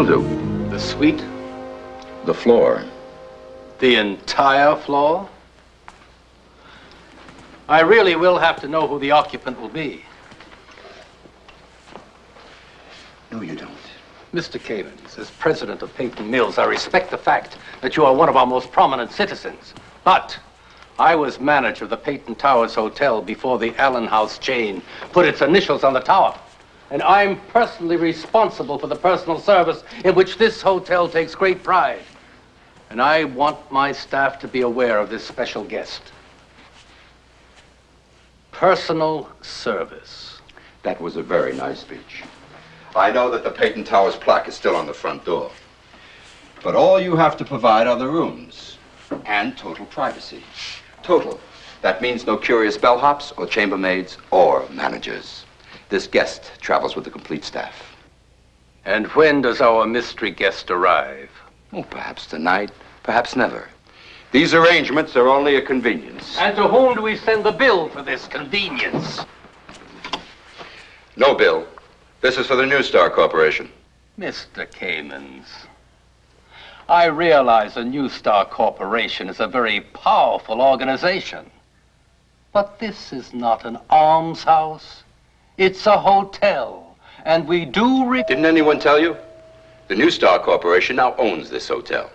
suite'll do. The suite? The floor. The entire floor? I really will have to know who the occupant will be. No, you don't. Mr. Cavens, as president of Peyton Mills, I respect the fact that you are one of our most prominent citizens. But I was manager of the Peyton Towers Hotel before the Allen House chain put its initials on the tower. And I'm personally responsible for the personal service in which this hotel takes great pride. And I want my staff to be aware of this special guest. Personal service. That was a very nice speech. I know that the Peyton Towers plaque is still on the front door. But all you have to provide are the rooms and total privacy. Total. That means no curious bellhops or chambermaids or managers. This guest travels with the complete staff. And when does our mystery guest arrive? Oh, perhaps tonight, perhaps never. These arrangements are only a convenience. And to whom do we send the bill for this convenience? No bill. This is for the New Star Corporation. Mr. Kamens, I realize the New Star Corporation is a very powerful organization. But this is not an almshouse. It's a hotel. And we do... Didn't anyone tell you? The New Star Corporation now owns this hotel.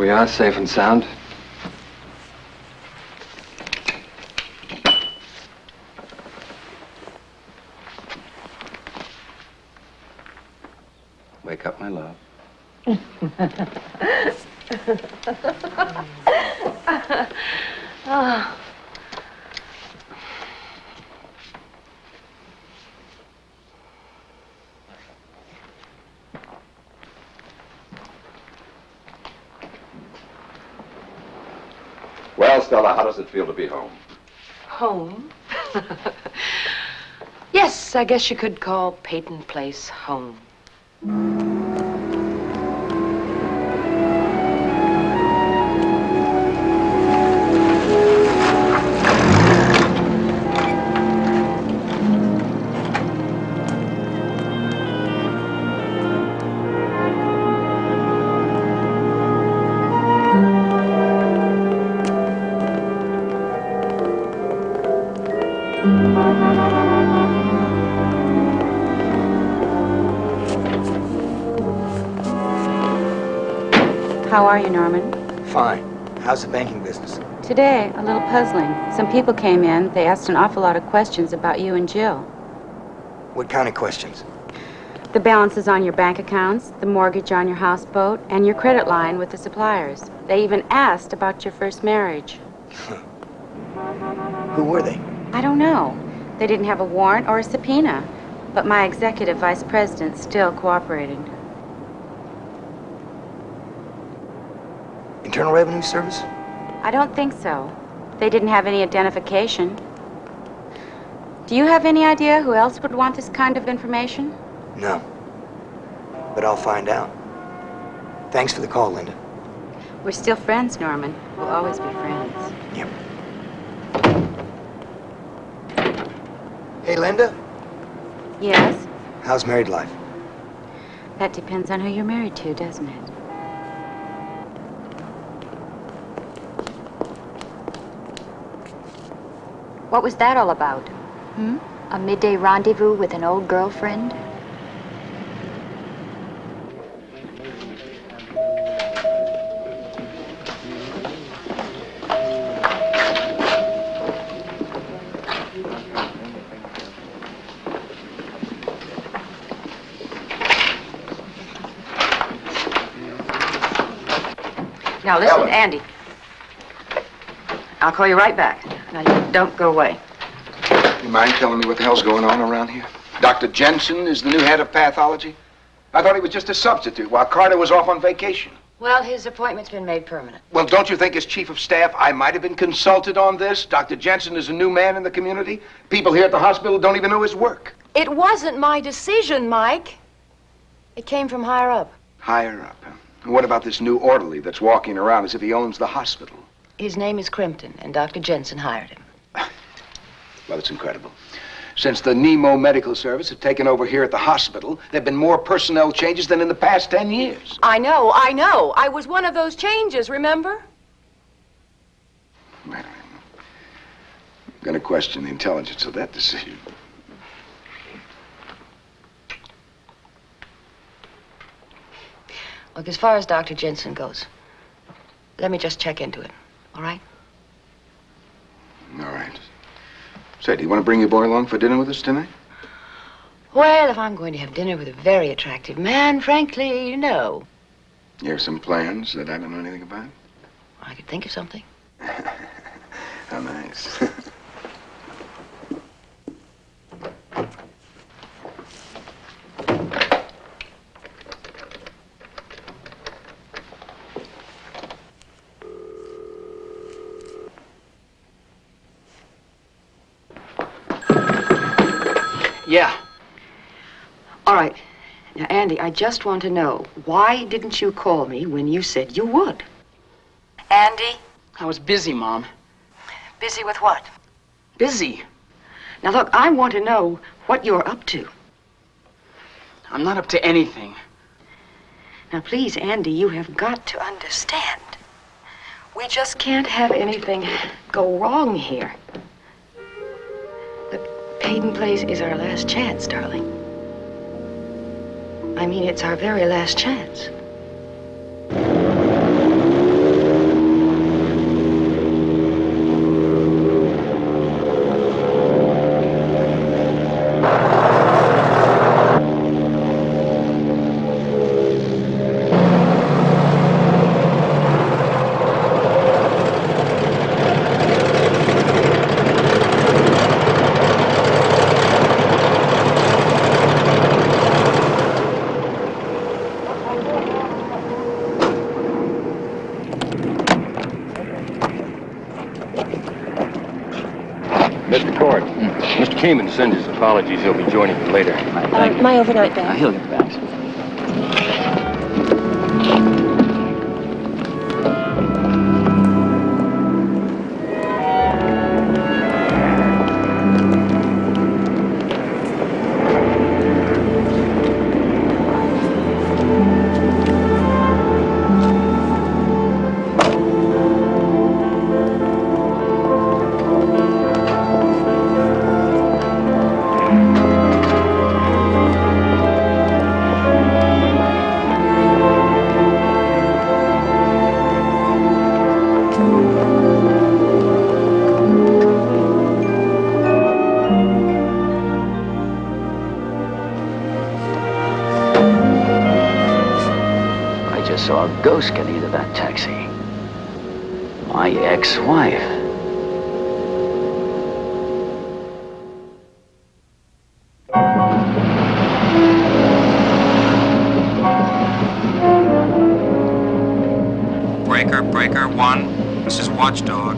We are safe and sound. Wake up, my love. Oh. Well, Stella, how does it feel to be home? Home? Yes, I guess you could call Peyton Place home. How are you, Norman? Fine. How's the banking business? Today, a little puzzling. Some people came in. They asked an awful lot of questions about you and Jill. What kind of questions? The balances on your bank accounts, the mortgage on your houseboat, and your credit line with the suppliers. They even asked about your first marriage. Who were they? I don't know. They didn't have a warrant or a subpoena, but my executive vice president still cooperated. Internal Revenue Service? I don't think so. They didn't have any identification. Do you have any idea who else would want this kind of information? No. But I'll find out. Thanks for the call, Linda. We're still friends, Norman. We'll always be friends. Yep. Hey, Linda. Yes? How's married life? That depends on who you're married to, doesn't it? What was that all about? Hmm? A midday rendezvous with an old girlfriend? Now listen, Ellen. Andy. I'll call you right back. Now you don't go away. You mind telling me what the hell's going on around here? Dr. Jensen is the new head of pathology? I thought he was just a substitute while Carter was off on vacation. Well, his appointment's been made permanent. Well, don't you think as chief of staff I might have been consulted on this? Dr. Jensen is a new man in the community. People here at the hospital don't even know his work. It wasn't my decision, Mike. It came from higher up. Higher up, huh? And what about this new orderly that's walking around as if he owns the hospital? His name is Crimpton, and Dr. Jensen hired him. Well, it's incredible. Since the Nemo Medical Service had taken over here at the hospital, there have been more personnel changes than in the past 10 years. I know. I was one of those changes, remember? I'm going to question the intelligence of that decision. Look, as far as Dr. Jensen goes, let me just check into it, all right? All right. Say, do you want to bring your boy along for dinner with us tonight? Well, if I'm going to have dinner with a very attractive man, frankly, no. You have some plans that I don't know anything about? I could think of something. How nice. Yeah. All right. Now, Andy, I just want to know, why didn't you call me when you said you would? Andy? I was busy, Mom. Busy with what? Busy? Now, look, I want to know what you're up to. I'm not up to anything. Now, please, Andy, you have got to understand. We just can't have anything go wrong here. Look, Peyton Place is our last chance, darling. I mean, it's our very last chance. Mr. Court, Mr. Keeman sends his apologies. He'll be joining you later. My overnight bag. He'll get the bags. just saw a ghost get into that taxi. My ex-wife. Breaker 1, this is Watchdog.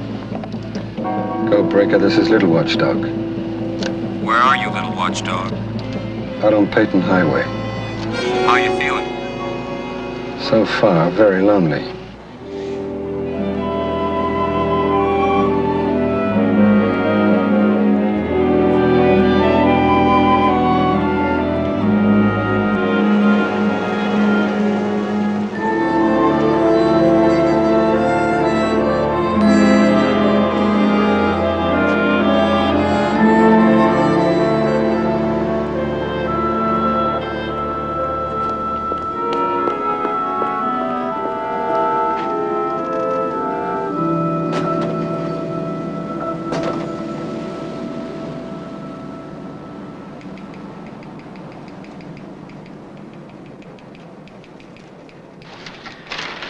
Go, Breaker, this is Little Watchdog. Where are you, Little Watchdog? Out on Peyton Highway. How are you feeling? So far, very lonely.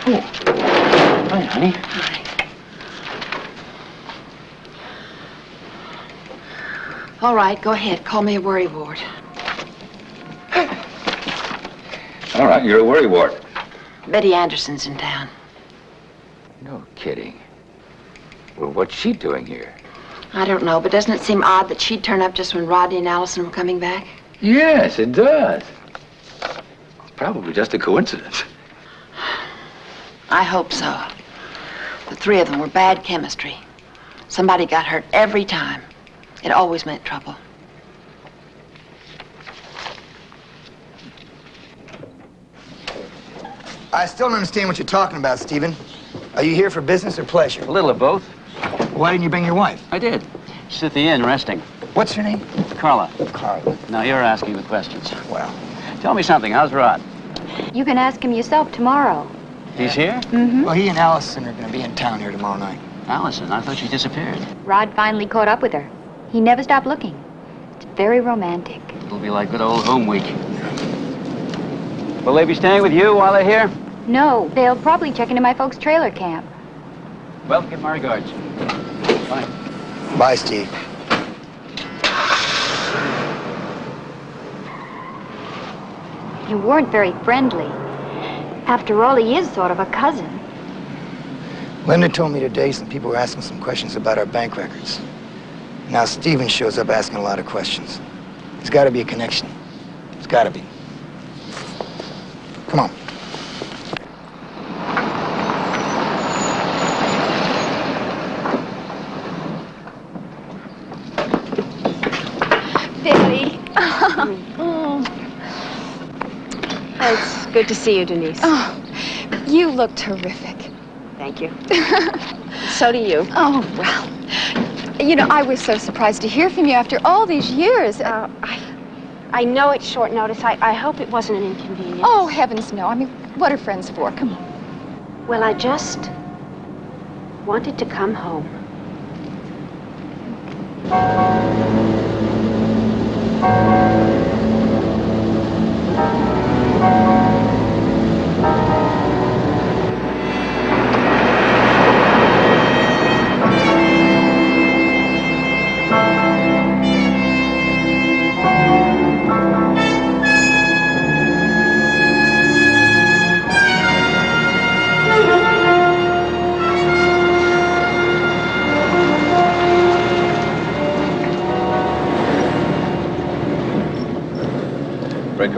Hi, honey. All right, go ahead. Call me a worry wart. All right, you're a worry wart. Betty Anderson's in town. No kidding. Well, what's she doing here? I don't know, but doesn't it seem odd that she'd turn up just when Rodney and Allison were coming back? Yes, it does. Probably just a coincidence. I hope so. The three of them were bad chemistry. Somebody got hurt every time. It always meant trouble. I still don't understand what you're talking about, Stephen. Are you here for business or pleasure? A little of both. Why didn't you bring your wife? I did. She's at the inn resting. What's her name? Carla. Carla. Now you're asking the questions. Well, Tell me something. How's Rod? You can ask him yourself tomorrow. He's here? Mm-hmm. well, he and Allison are going to be in town here tomorrow night. Allison, I thought she disappeared. Rod finally caught up with her. He never stopped looking. It's very romantic. It'll be like good old home week. Will they be staying with you while they're here? No, they'll probably check into my folks' trailer camp. Well, give my regards. Bye. Bye, Steve. You weren't very friendly. After all, he is sort of a cousin. Linda told me today some people were asking some questions about our bank records. Now Stephen shows up asking a lot of questions. There's got to be a connection. There's got to be. Come on. Billy. It's good to see you, Denise. Oh, you look terrific. Thank you. So do you. Oh, well. You know, I was so surprised to hear from you after all these years. I know it's short notice. I hope it wasn't an inconvenience. Oh, heavens no. I mean, what are friends for? Come on. Well, I just wanted to come home.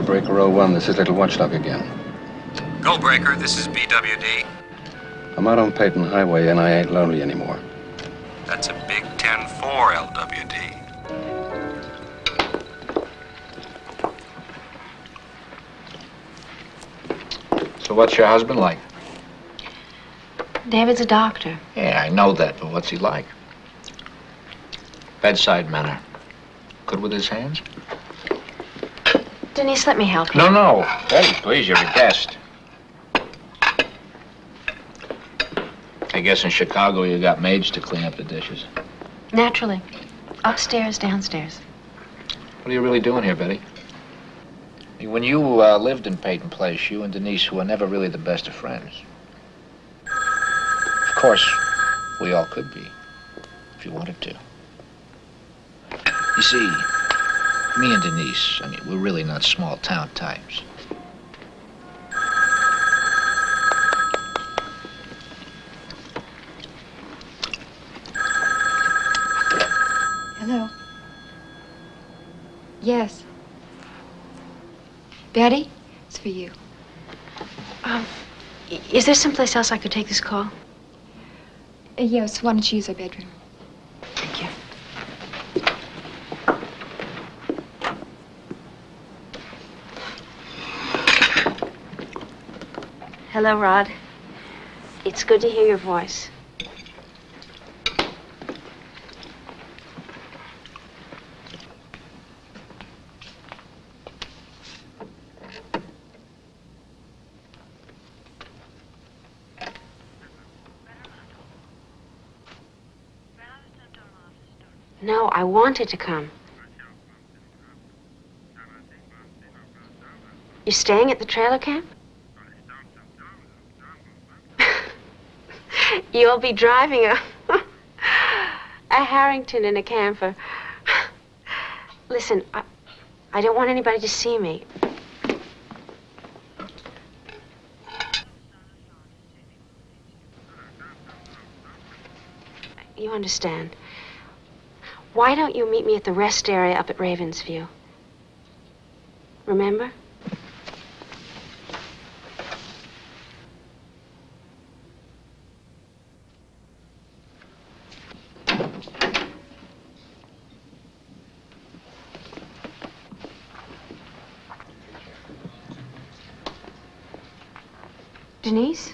Breaker 01, this is Little Watchdog again. Go, Breaker, this is BWD. I'm out on Peyton Highway and I ain't lonely anymore. That's a big 10-4, LWD. So what's your husband like? David's a doctor. Yeah, I know that, but what's he like? Bedside manner. Good with his hands? Denise, let me help you. No. Betty, please, you're a guest. I guess in Chicago you got maids to clean up the dishes. Naturally. Upstairs, downstairs. What are you really doing here, Betty? When you lived in Peyton Place, you and Denise were never really the best of friends. Of course, we all could be, if you wanted to. You see, me and Denise, we're really not small-town types. Hello. Yes. Betty, it's for you. Is there someplace else I could take this call? Yes, why don't you use our bedroom? Thank you. Hello, Rod. It's good to hear your voice. No, I wanted to come. You're staying at the trailer camp? You'll be driving a Harrington in a camper. Listen, I don't want anybody to see me. You understand. Why don't you meet me at the rest area up at Ravensview? Remember? Denise?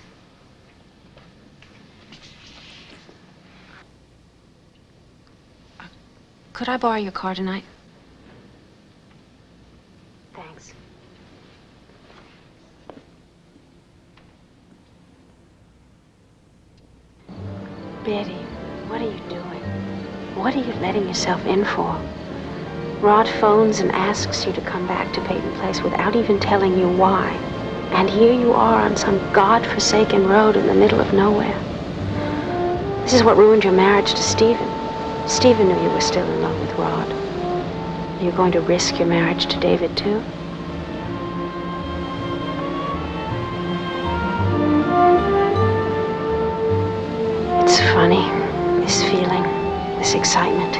Could I borrow your car tonight? Thanks. Betty, what are you doing? What are you letting yourself in for? Rod phones and asks you to come back to Peyton Place without even telling you why. And here you are on some God-forsaken road in the middle of nowhere. This is what ruined your marriage to Stephen. Stephen knew you were still in love with Rod. Are you going to risk your marriage to David, too? It's funny, this feeling, this excitement.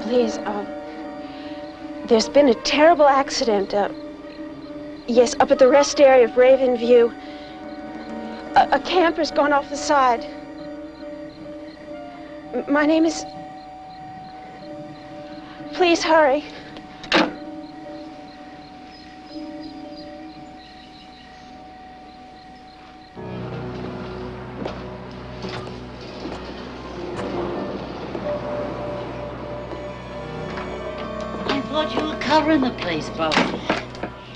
Please, there's been a terrible accident. Yes, up at the rest area of Ravenview. A camper's gone off the side. My name is... Please hurry. covering the place, Bo?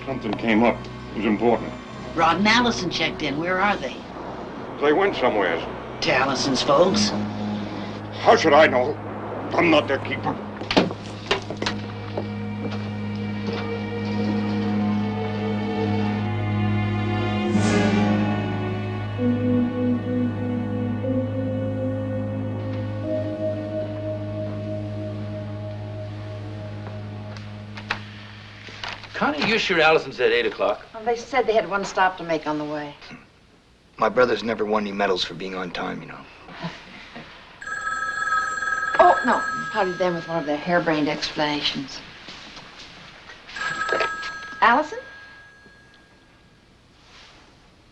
Something came up. It was important. Rod and Allison checked in. Where are they? They went somewhere. To Allison's folks. How should I know? I'm not their keeper. Connie, you're sure Allison's at 8 o'clock? Well, they said they had one stop to make on the way. My brother's never won any medals for being on time, you know. Oh, no. Probably them with one of their harebrained explanations. Allison?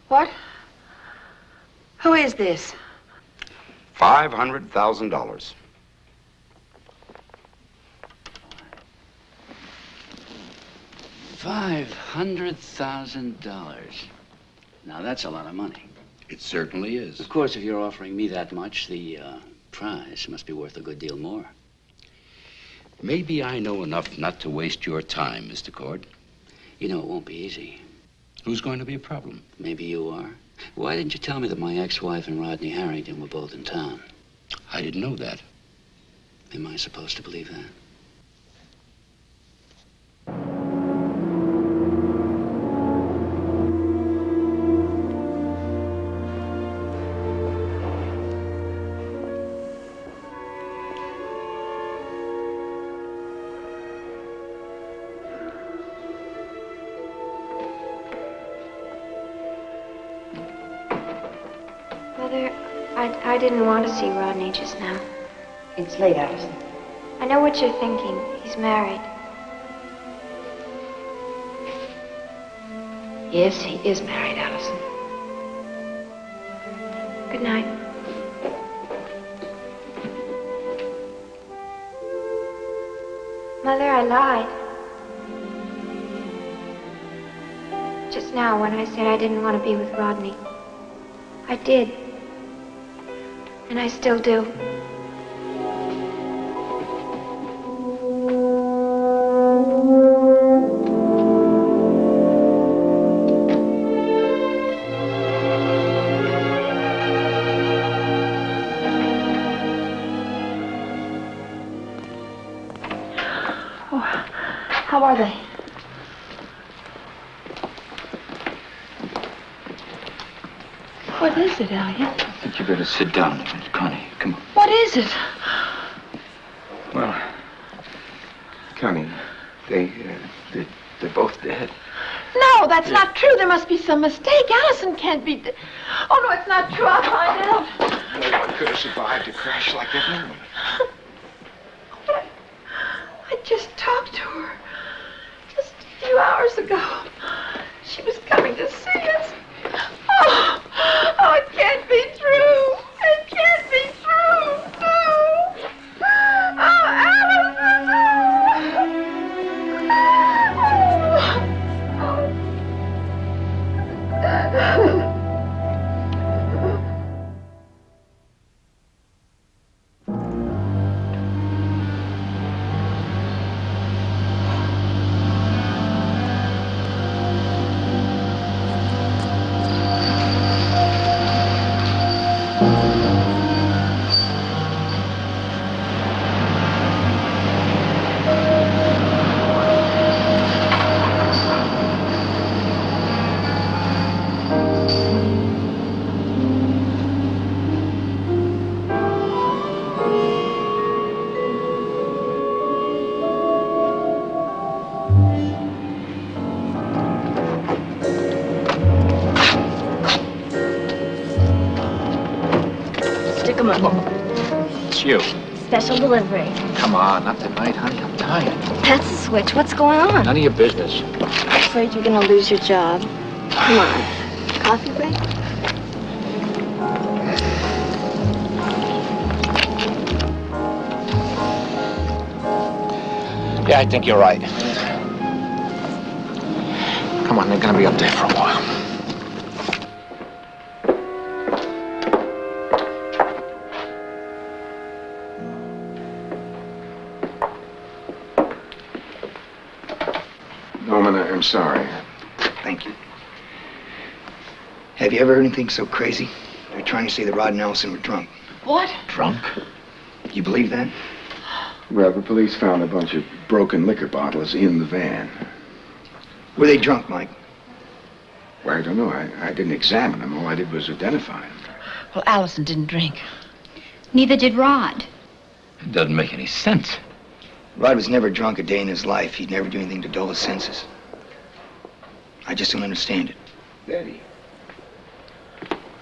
What? Who is this? $500,000. $500,000. Now, that's a lot of money. It certainly is. Of course, if you're offering me that much, the prize must be worth a good deal more. Maybe I know enough not to waste your time, Mr. Cord. You know, it won't be easy. Who's going to be a problem? Maybe you are. Why didn't you tell me that my ex-wife and Rodney Harrington were both in town? I didn't know that. Am I supposed to believe that? Mother, I didn't want to see Rodney just now. It's late, Allison. I know what you're thinking. He's married. Yes, he is married, Allison. Good night. Mother, I lied. Just now when I said I didn't want to be with Rodney. I did. And I still do. How are they? What is it, Elliot? I think you better sit down, Connie. Come on. What is it? Well, Connie, they're both dead. No, that's not true. There must be some mistake. Allison can't be... Oh, no, it's not true. I'll find out. No one could have survived a crash like that. No one. I just talked to her. Just a few hours ago. She was coming to see us. Oh, it can't be true. It can't be true. No. Oh, Allison. It's you. Special delivery. Come on, not tonight, honey. I'm tired. That's the switch. What's going on? None of your business. I'm afraid you're gonna lose your job. Come on. Coffee break? Yeah, I think you're right. Come on, they're gonna be up there for a while. I'm sorry. Thank you. Have you ever heard anything so crazy? They're trying to say that Rod and Allison were drunk. What? Drunk? You believe that? Well, the police found a bunch of broken liquor bottles in the van. Were they drunk, Mike? Well, I don't know. I didn't examine them. All I did was identify them. Well, Allison didn't drink. Neither did Rod. It doesn't make any sense. Rod was never drunk a day in his life. He'd never do anything to dull his senses. I just don't understand it. Betty,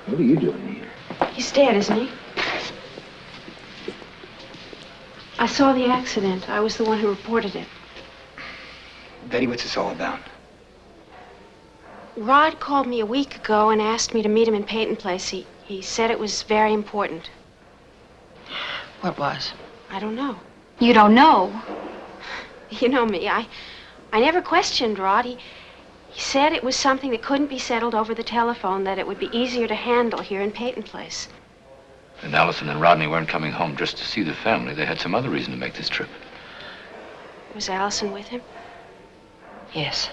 what are you doing here? He's dead, isn't he? I saw the accident. I was the one who reported it. Betty, what's this all about? Rod called me a week ago and asked me to meet him in Peyton Place. He said it was very important. What was? I don't know. You don't know? You know me. I never questioned Rod. He said it was something that couldn't be settled over the telephone, that it would be easier to handle here in Peyton Place. And Allison and Rodney weren't coming home just to see the family. They had some other reason to make this trip. Was Allison with him? Yes.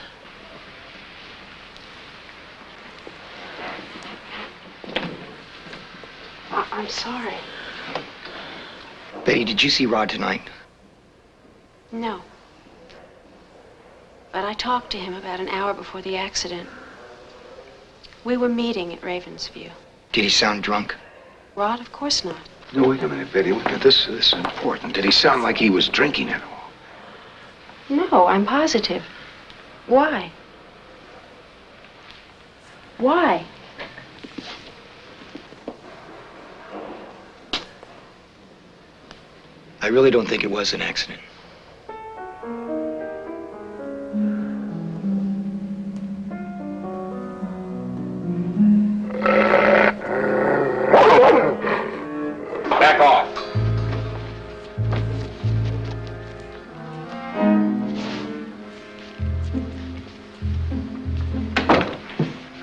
I'm sorry. Betty, did you see Rod tonight? No. But I talked to him about an hour before the accident. We were meeting at Ravensview. Did he sound drunk? Rod, of course not. No, wait a minute, Betty. This is important. Did he sound like he was drinking at all? No, I'm positive. Why? Why? I really don't think it was an accident. Back off.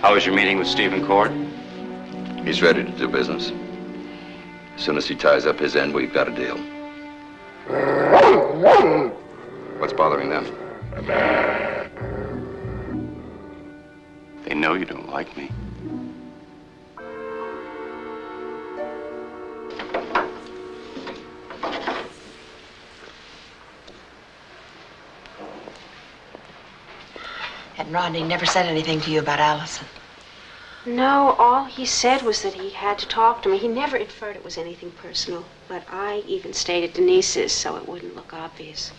How was your meeting with Stephen Cord? He's ready to do business. As soon as he ties up his end, we've got a deal. What's bothering them? They know you don't like me. And Rodney never said anything to you about Allison? No, all he said was that he had to talk to me. He never inferred it was anything personal. But I even stayed at Denise's so it wouldn't look obvious.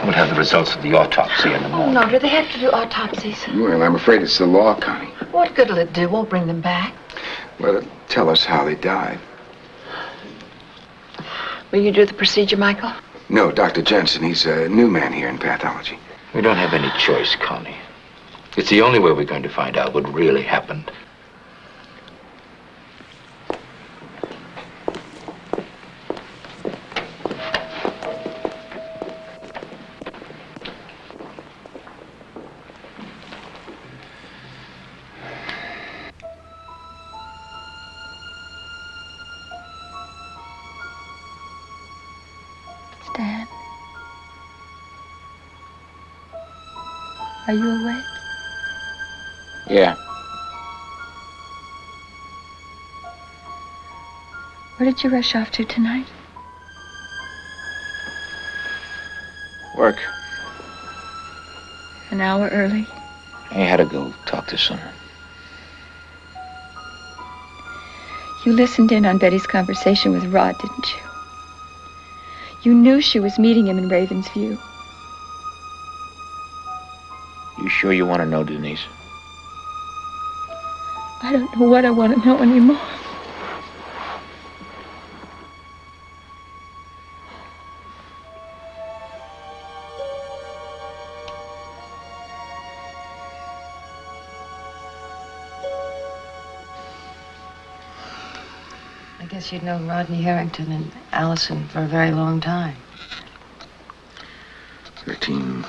We'll have the results of the autopsy in the Oh, morning. no. Do they have to do autopsies? Well, I'm afraid it's the law, Connie. What good'll it do? We'll bring them back. Well, tell us how they died. Will you do the procedure, Michael? No, Dr. Jensen. He's a new man here in pathology. We don't have any choice, Connie. It's the only way we're going to find out what really happened. Stan? Are you awake? Yeah. Where did you rush off to tonight? Work. An hour early? I had to go talk to someone. You listened in on Betty's conversation with Rod, didn't you? You knew she was meeting him in Ravensview. You sure you want to know, Denise? I don't know what I want to know anymore. I guess you'd known Rodney Harrington and Allison for a very long time. 13,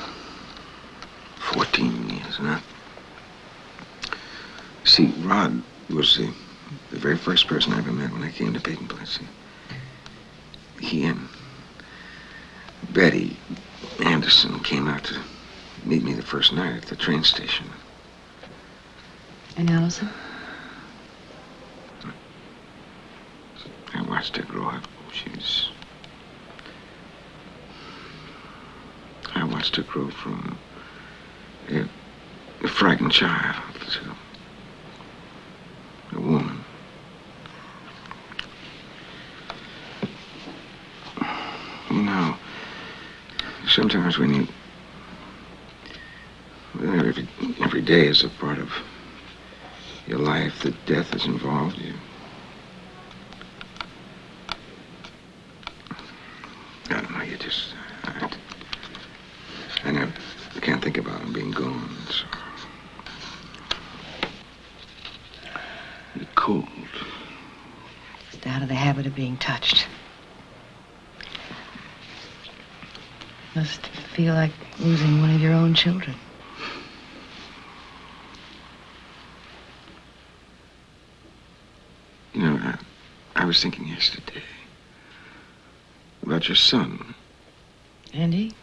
14 years, huh? See, Rod was the very first person I ever met when I came to Peyton Place. He and Betty Anderson came out to meet me the first night at the train station. And Allison? I watched her grow up. I watched her grow from a frightened child to a woman. You know, sometimes when you... Every day is a part of your life that death is involved. I don't know, you just... I never can't think about him being gone, so... You're cold. Just out of the habit of being touched. Must feel like losing one of your own children. You know, I was thinking yesterday about your son. Andy?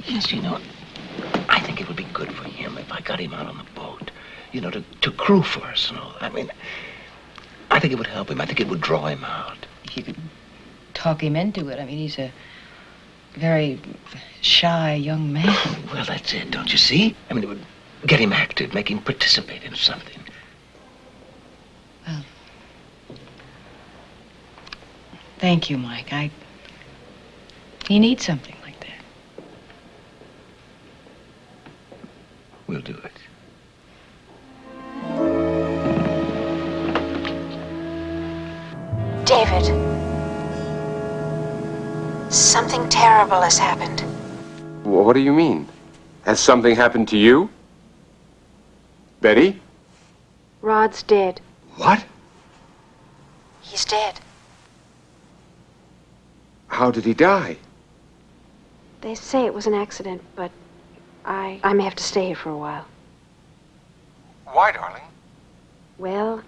Yes, you know, I think it would be good for him if I got him out on the boat. You know, to crew for us and all. I mean, I think it would help him. I think it would draw him out. You could talk him into it. I mean, he's a very shy young man. Well, that's it, don't you see? I mean, it would get him active, make him participate in something. Well, thank you, Mike. He needs something like that. We'll do it. David, something terrible has happened. What do you mean? Has something happened to you? Betty? Rod's dead. What? He's dead. How did he die? They say it was an accident, but I may have to stay here for a while. Why, darling? Well,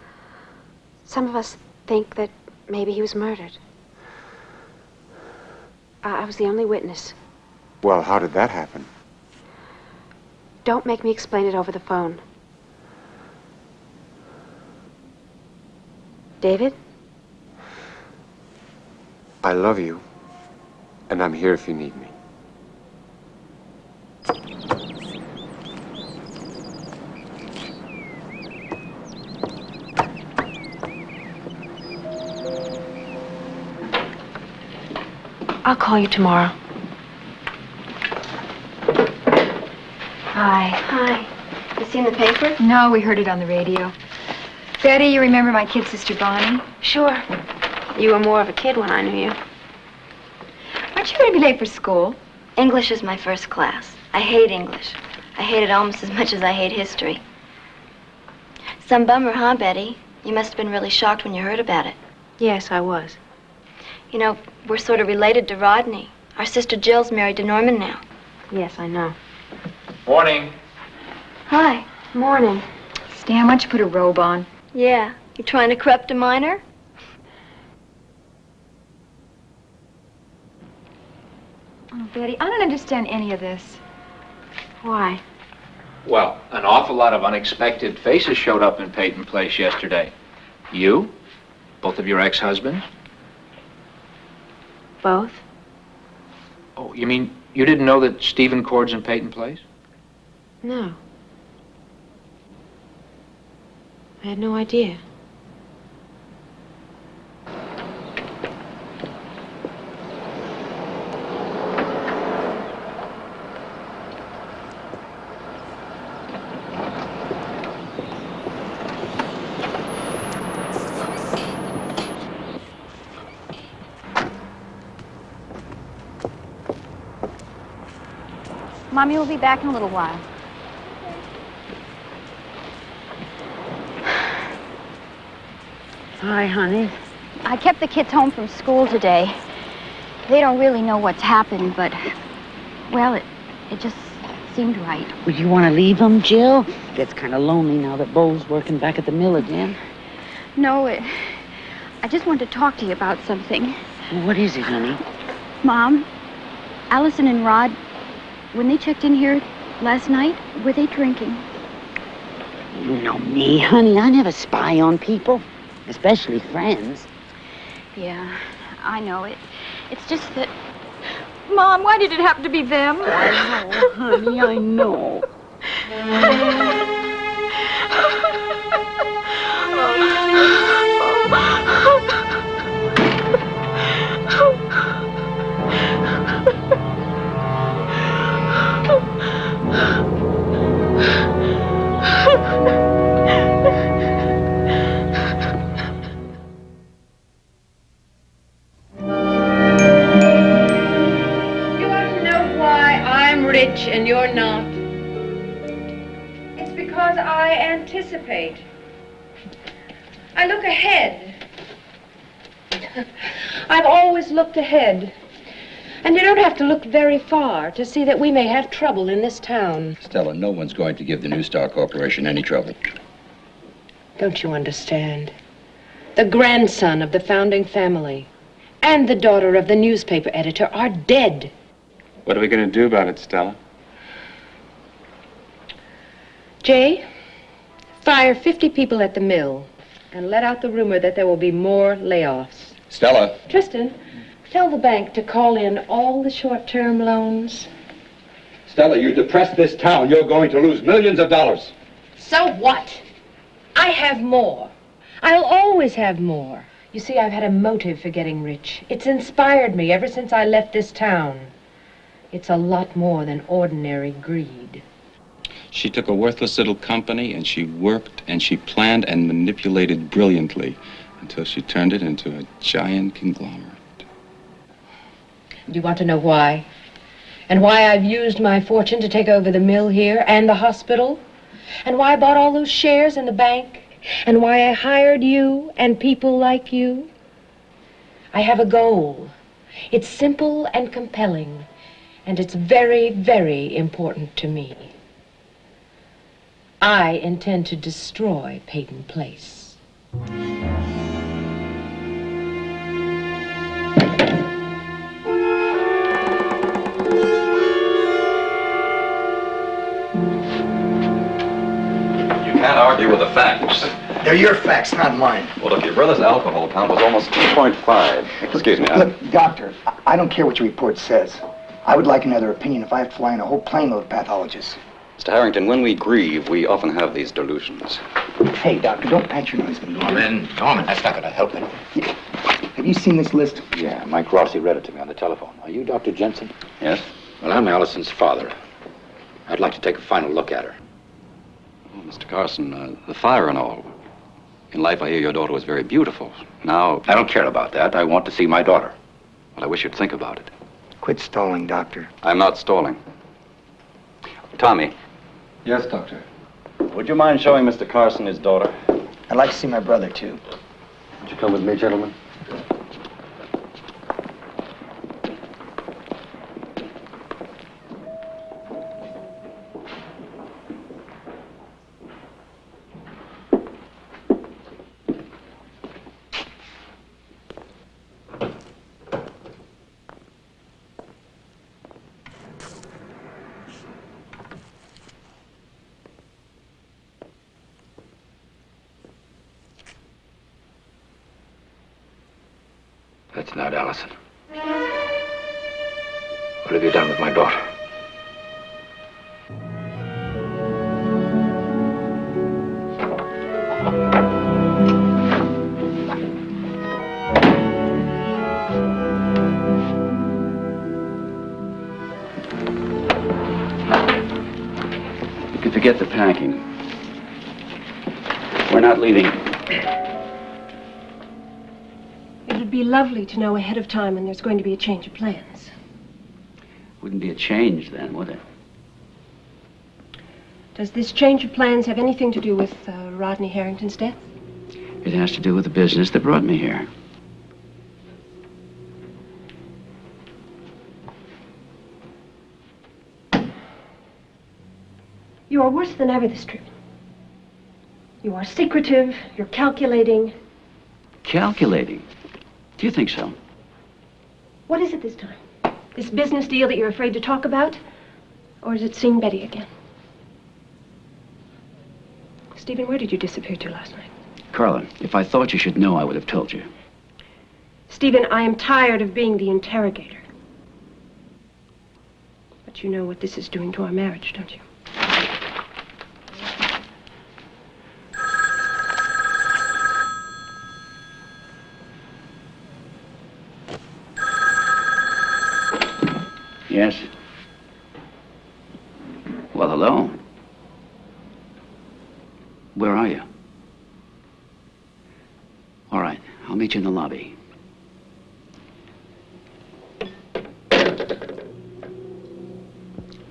some of us think that maybe he was murdered. I was the only witness. Well, how did that happen? Don't make me explain it over the phone. David? I love you, and I'm here if you need me. I'll call you tomorrow. Hi. Hi. You seen the paper? No, we heard it on the radio. Betty, you remember my kid sister Bonnie? Sure. You were more of a kid when I knew you. Aren't you going to be late for school? English is my first class. I hate English. I hate it almost as much as I hate history. Some bummer, huh, Betty? You must have been really shocked when you heard about it. Yes, I was. You know, we're sort of related to Rodney. Our sister Jill's married to Norman now. Yes, I know. Morning. Hi. Morning. Stan, why don't you put a robe on? Yeah. You trying to corrupt a minor? Oh, Betty, I don't understand any of this. Why? Well, an awful lot of unexpected faces showed up in Peyton Place yesterday. You? Both of your ex-husbands? Both? Oh, you mean you didn't know that Stephen Cord's in Peyton Place? No. I had no idea. Mommy will be back in a little while. Hi, honey. I kept the kids home from school today. They don't really know what's happened, but, well, it just seemed right. Would you want to leave them, Jill? Gets kind of lonely now that Bo's working back at the mill again. No, I just wanted to talk to you about something. Well, what is it, honey? Mom, Allison and Rod, when they checked in here last night, were they drinking? You know me, honey. I never spy on people, especially friends. Yeah, I know it. It's just that... Mom, why did it have to be them? I know, honey, I know. Rich and you're not. It's because I anticipate. I look ahead. I've always looked ahead. And you don't have to look very far to see that we may have trouble in this town. Stella, no one's going to give the New Star Corporation any trouble. Don't you understand? The grandson of the founding family and the daughter of the newspaper editor are dead. What are we going to do about it, Stella? Jay, fire 50 people at the mill and let out the rumor that there will be more layoffs. Stella. Tristan, tell the bank to call in all the short-term loans. Stella, you depress this town. You're going to lose millions of dollars. So what? I have more. I'll always have more. You see, I've had a motive for getting rich. It's inspired me ever since I left this town. It's a lot more than ordinary greed. She took a worthless little company and she worked and she planned and manipulated brilliantly until she turned it into a giant conglomerate. Do you want to know why? And why I've used my fortune to take over the mill here and the hospital? And why I bought all those shares in the bank? And why I hired you and people like you? I have a goal. It's simple and compelling. And it's very, very important to me. I intend to destroy Peyton Place. Can't argue with the facts. They're your facts, not mine. Well, look, your brother's alcohol count was almost 2.5. Excuse me. Look, doctor, I don't care what your report says. I would like another opinion if I have to fly in a whole plane load of pathologists. Mr. Harrington, when we grieve, we often have these delusions. Hey, doctor, don't patronize me. Norman, that's not going to help anything. Have you seen this list? Yeah, Mike Rossi read it to me on the telephone. Are you Dr. Jensen? Yes? Well, I'm Allison's father. I'd like to take a final look at her. Oh, Mr. Carson, the fire and all. In life, I hear your daughter was very beautiful. Now... I don't care about that. I want to see my daughter. Well, I wish you'd think about it. Quit stalling, doctor. I'm not stalling. Tommy. Yes, doctor. Would you mind showing Mr. Carson his daughter? I'd like to see my brother, too. Would you come with me, gentlemen? That's not Allison. What have you done with my daughter? You can forget the packing. We're not leaving. It would be lovely to know ahead of time when there's going to be a change of plans. Wouldn't be a change then, would it? Does this change of plans have anything to do with Rodney Harrington's death? It has to do with the business that brought me here. You are worse than ever this trip. You are secretive, you're calculating. Calculating? Do you think so? What is it this time? This business deal that you're afraid to talk about? Or is it seeing Betty again? Stephen, where did you disappear to last night? Carla, if I thought you should know, I would have told you. Stephen, I am tired of being the interrogator. But you know what this is doing to our marriage, don't you? Yes? Well, hello. Where are you? All right, I'll meet you in the lobby.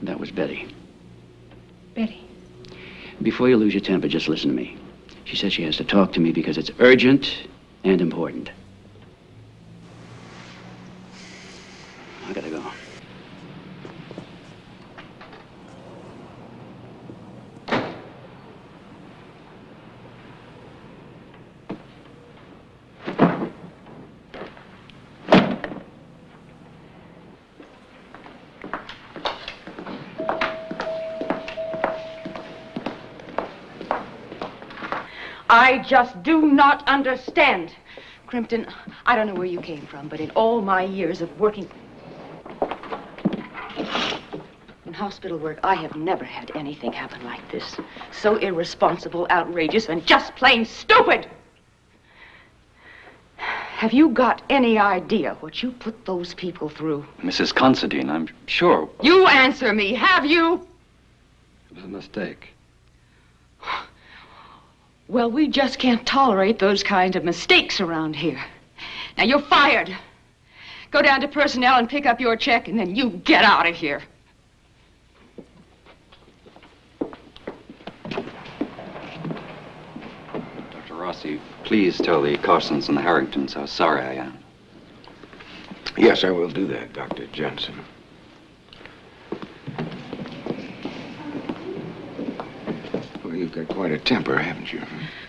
That was Betty. Betty? Before you lose your temper, just listen to me. She said she has to talk to me because it's urgent and important. I gotta go. I just do not understand. Crimpton, I don't know where you came from, but in all my years of working in hospital work, I have never had anything happen like this. So irresponsible, outrageous, and just plain stupid. Have you got any idea what you put those people through? Mrs. Considine, I'm sure. You answer me, have you? It was a mistake. Well, we just can't tolerate those kind of mistakes around here. Now, you're fired. Go down to personnel and pick up your check, and then you get out of here. Dr. Rossi, please tell the Carsons and the Harringtons how sorry I am. Yes, I will do that, Dr. Johnson. Well, you've got quite a temper, haven't you?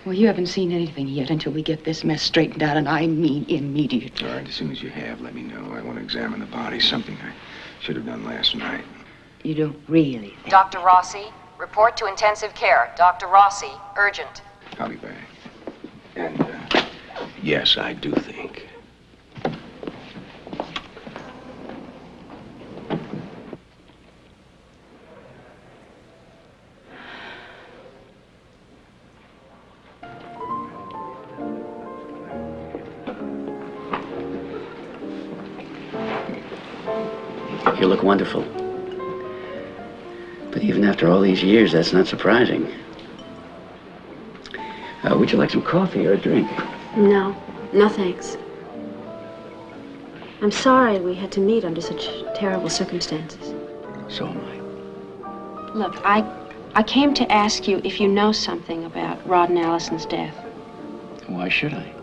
Well, you haven't seen anything yet until we get this mess straightened out, and I mean immediately. All right, as soon as you have, let me know. I want to examine the body, something I should have done last night. You don't really think... Dr. Rossi, report to intensive care. Dr. Rossi, urgent. I'll be back. And, yes, I do think. You look wonderful. But even after all these years, that's not surprising. Would you like some coffee or a drink? No. No, thanks. I'm sorry we had to meet under such terrible circumstances. So am I. Look, I came to ask you if you know something about Rod and Allison's death. Why should I?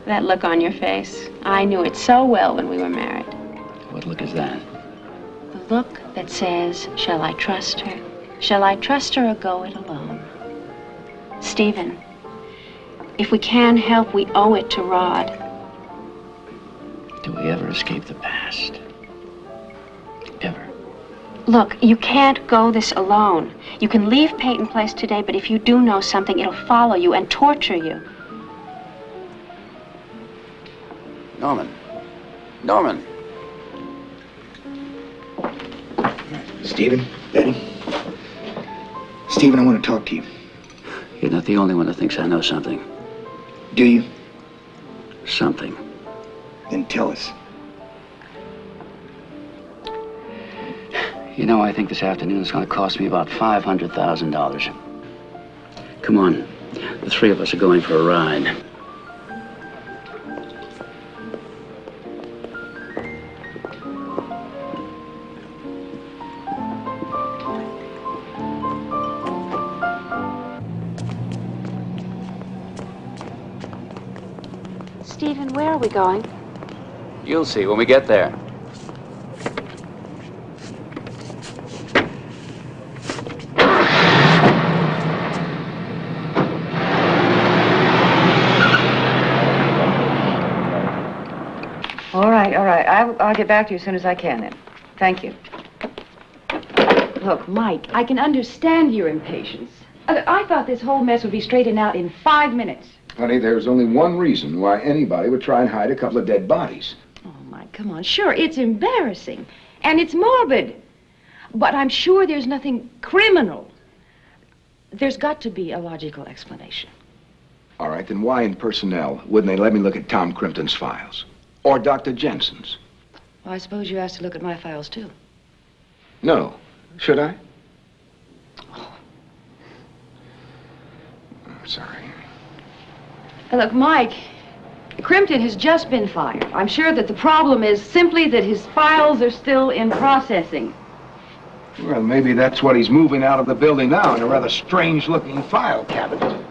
That look on your face. I knew it so well when we were married. What look is that? The look that says, shall I trust her? Shall I trust her or go it alone? Stephen, if we can help, we owe it to Rod. Do we ever escape the past? Ever? Look, you can't go this alone. You can leave Peyton Place today, but if you do know something, it'll follow you and torture you. Norman. Norman. Stephen, Betty. Stephen, I want to talk to you. You're not the only one that thinks I know something. Do you? Something. Then tell us. You know, I think this afternoon is going to cost me about $500,000. Come on. The three of us are going for a ride. Stephen, where are we going? You'll see when we get there. All right, all right. I'll get back to you as soon as I can then. Thank you. Look, Mike, I can understand your impatience. I thought this whole mess would be straightened out in 5 minutes. Honey, there's only one reason why anybody would try and hide a couple of dead bodies. Oh, Mike, come on. Sure, it's embarrassing. And it's morbid. But I'm sure there's nothing criminal. There's got to be a logical explanation. All right, then why in personnel wouldn't they let me look at Tom Crimpton's files? Or Dr. Jensen's? Well, I suppose you asked to look at my files, too. No. Should I? I'm sorry. Look, Mike, Crimpton has just been fired. I'm sure that the problem is simply that his files are still in processing. Well, maybe that's what he's moving out of the building now, in a rather strange-looking file cabinet.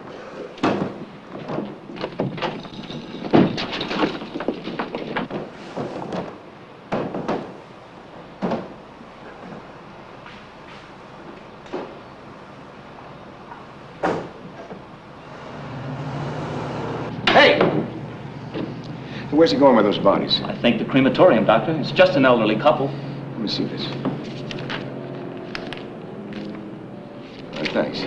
Where's he going with those bodies? I think the crematorium, Doctor. It's just an elderly couple. Let me see this. All right, thanks.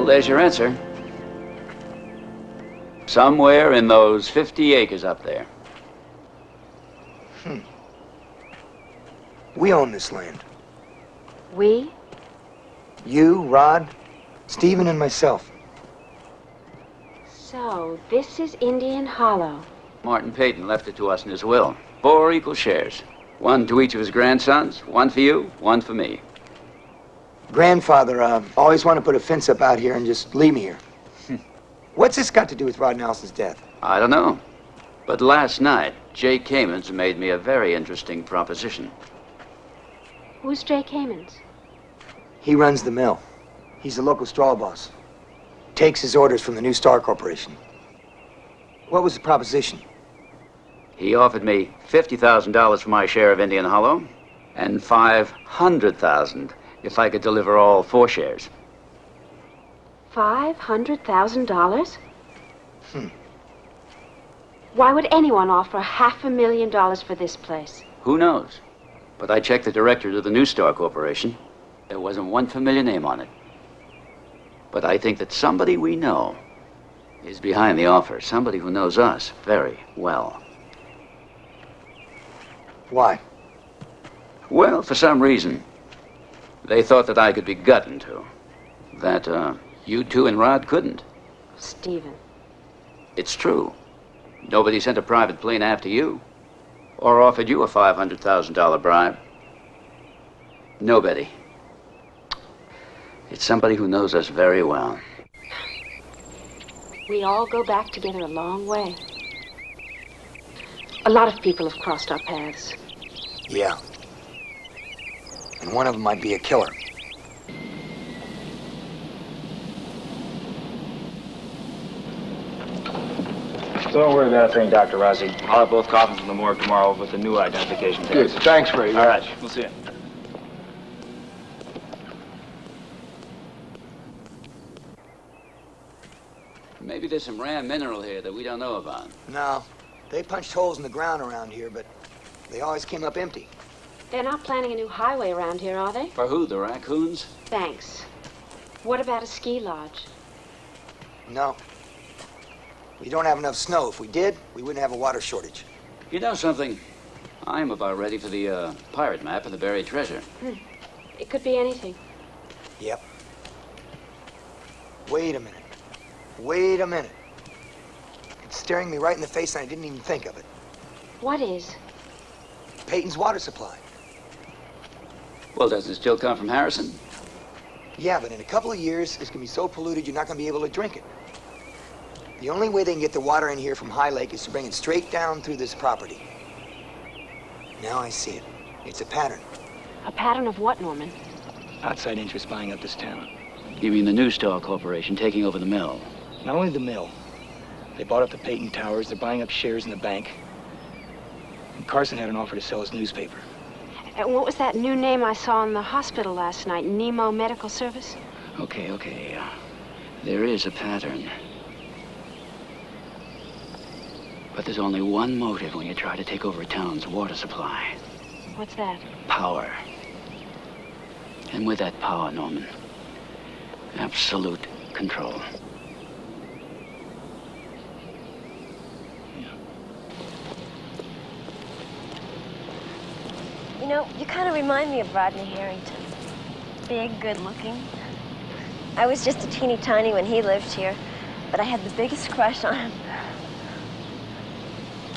There's your answer. Somewhere in those 50 acres up there. We own this land. We? You, Rod, Stephen, and myself. So, this is Indian Hollow. Martin Peyton left it to us in his will. 4 equal shares. 1 to each of his grandsons. 1 for you, 1 for me. Grandfather always wanted to put a fence up out here and just leave me here. What's this got to do with Rod Nelson's death? I don't know. But last night, Jay Kamens made me a very interesting proposition. Who's Jay Kamens? He runs the mill. He's the local straw boss. Takes his orders from the New Star Corporation. What was the proposition? He offered me $50,000 for my share of Indian Hollow and $500,000 if I could deliver all 4 shares. $500,000? Why would anyone offer $500,000 for this place? Who knows? But I checked the director of the New Star Corporation. There wasn't one familiar name on it. But I think that somebody we know is behind the offer. Somebody who knows us very well. Why? Well, for some reason. They thought that I could be gotten to. That, you two and Rod couldn't. Stephen. It's true. Nobody sent a private plane after you. Or offered you a $500,000 bribe. Nobody. It's somebody who knows us very well. We all go back together a long way. A lot of people have crossed our paths. Yeah. And one of them might be a killer. Don't worry about a thing, Dr. Rossi. I'll have both coffins in the morgue tomorrow with the new identification test. Good. Thanks very much. All right. We'll see you. Maybe there's some rare mineral here that we don't know about. No. They punched holes in the ground around here, but they always came up empty. They're not planning a new highway around here, are they? For who? The raccoons? Thanks. What about a ski lodge? No. We don't have enough snow. If we did, we wouldn't have a water shortage. You know something? I'm about ready for the pirate map of the buried treasure. It could be anything. Yep. Wait a minute. Wait a minute. It's staring me right in the face and I didn't even think of it. What is? Peyton's water supply. Well, doesn't it still come from Harrison? Yeah, but in a couple of years, it's going to be so polluted you're not going to be able to drink it. The only way they can get the water in here from High Lake is to bring it straight down through this property. Now I see it. It's a pattern. A pattern of what, Norman? Outside interests buying up this town. You mean the New Star Corporation taking over the mill? Not only the mill. They bought up the Peyton Towers. They're buying up shares in the bank. And Carson had an offer to sell his newspaper. And what was that new name I saw in the hospital last night? Nemo Medical Service? Okay. There is a pattern. But there's only one motive when you try to take over a town's water supply. What's that? Power. And with that power, Norman, absolute control. You know, you kind of remind me of Rodney Harrington. Big, good-looking. I was just a teeny tiny when he lived here, but I had the biggest crush on him.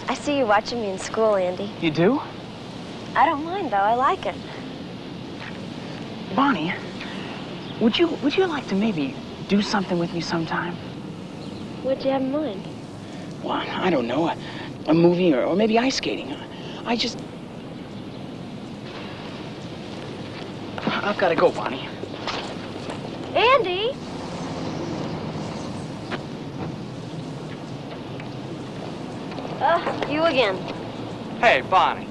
I see you watching me in school, Andy. You do? I don't mind, though. I like it. Bonnie, would you like to maybe do something with me sometime? What'd you have in mind? Well, I don't know. A movie or maybe ice skating. I've got to go, Bonnie. Andy! You again. Hey, Bonnie.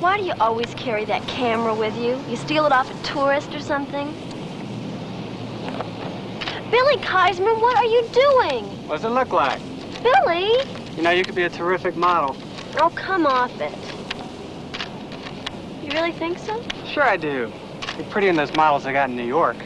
Why do you always carry that camera with you? You steal it off a tourist or something? Billy Keisman, what are you doing? What does it look like? Billy! You know, you could be a terrific model. Oh, come off it. You really think so? Sure I do. You're prettier than those models I got in New York.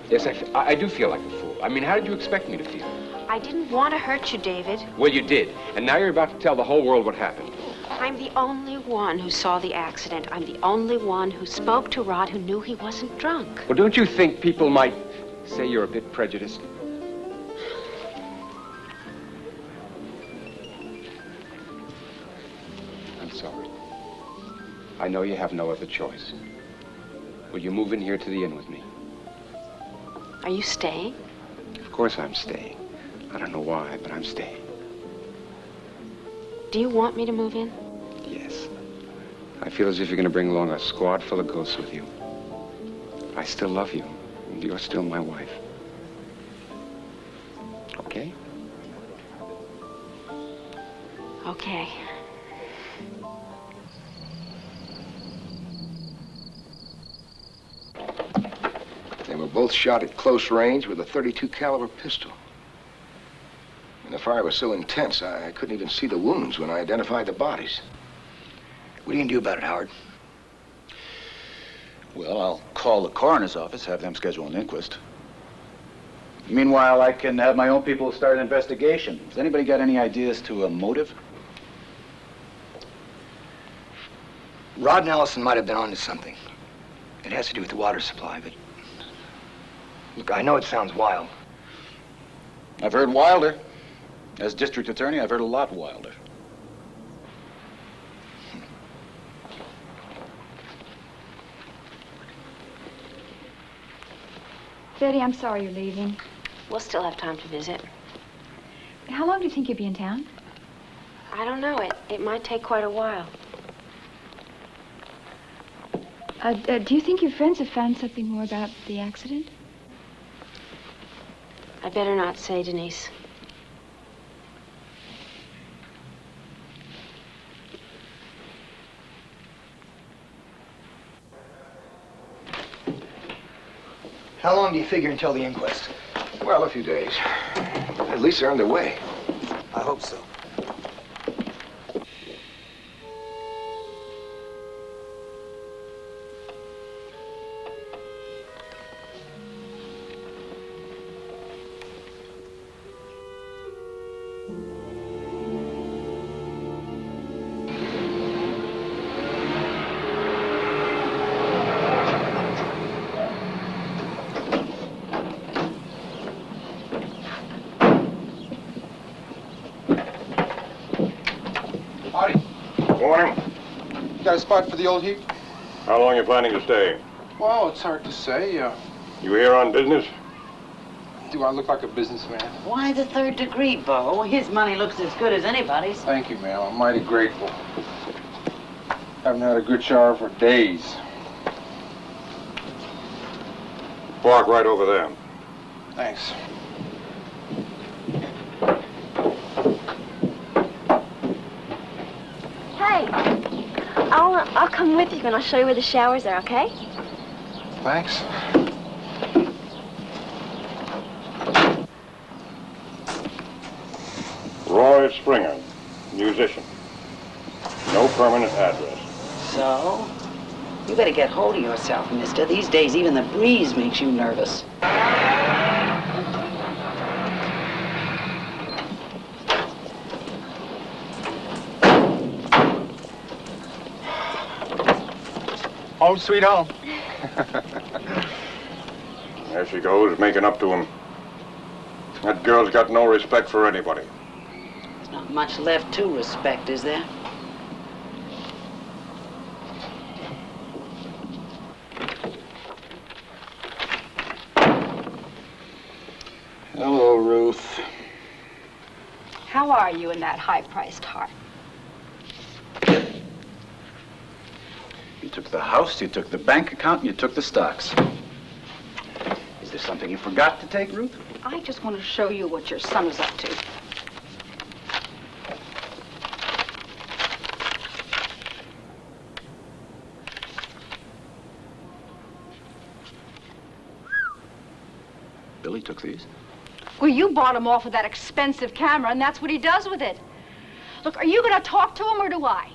Yes, I do feel like a fool. I mean, how did you expect me to feel? I didn't want to hurt you, David. Well, you did. And now you're about to tell the whole world what happened. I'm the only one who saw the accident. I'm the only one who spoke to Rod who knew he wasn't drunk. Well, don't you think people might say you're a bit prejudiced? I'm sorry. I know you have no other choice. Will you move in here to the inn with me? Are you staying? Of course I'm staying. I don't know why, but I'm staying. Do you want me to move in? Yes. I feel as if you're going to bring along a squad full of ghosts with you. I still love you, and you're still my wife. Okay? Okay. They were both shot at close range with a .32 caliber pistol. And the fire was so intense, I couldn't even see the wounds when I identified the bodies. What are you gonna do about it, Howard? Well, I'll call the coroner's office, have them schedule an inquest. Meanwhile, I can have my own people start an investigation. Has anybody got any ideas to a motive? Rod and Allison might have been onto something. It has to do with the water supply, but... Look, I know it sounds wild. I've heard wilder. As district attorney, I've heard a lot wilder. Betty, I'm sorry you're leaving. We'll still have time to visit. How long do you think you'll be in town? I don't know. It might take quite a while. Do you think your friends have found something more about the accident? I better not say, Denise. How long do you figure until the inquest? Well, a few days. At least they're underway. I hope so. Morning. Got a spot for the old heap? How long are you planning to stay? Well, it's hard to say. You here on business? Do I look like a businessman? Why the third degree, Bo? His money looks as good as anybody's. Thank you, ma'am. I'm mighty grateful. Haven't had a good shower for days. Park right over there. Thanks. Hey, I'll come with you and I'll show you where the showers are, okay? Thanks. Roy Springer, musician. No permanent address. So? You better get hold of yourself, mister. These days, even the breeze makes you nervous. Home sweet home. There she goes, making up to him. That girl's got no respect for anybody. There's not much left to respect, is there? Hello, Ruth. How are you in that high-priced heart? You took the house, you took the bank account, and you took the stocks. Is there something you forgot to take, Ruth? I just want to show you what your son is up to. Billy took these. Well, you bought him off with that expensive camera, and that's what he does with it. Look, are you going to talk to him, or do I?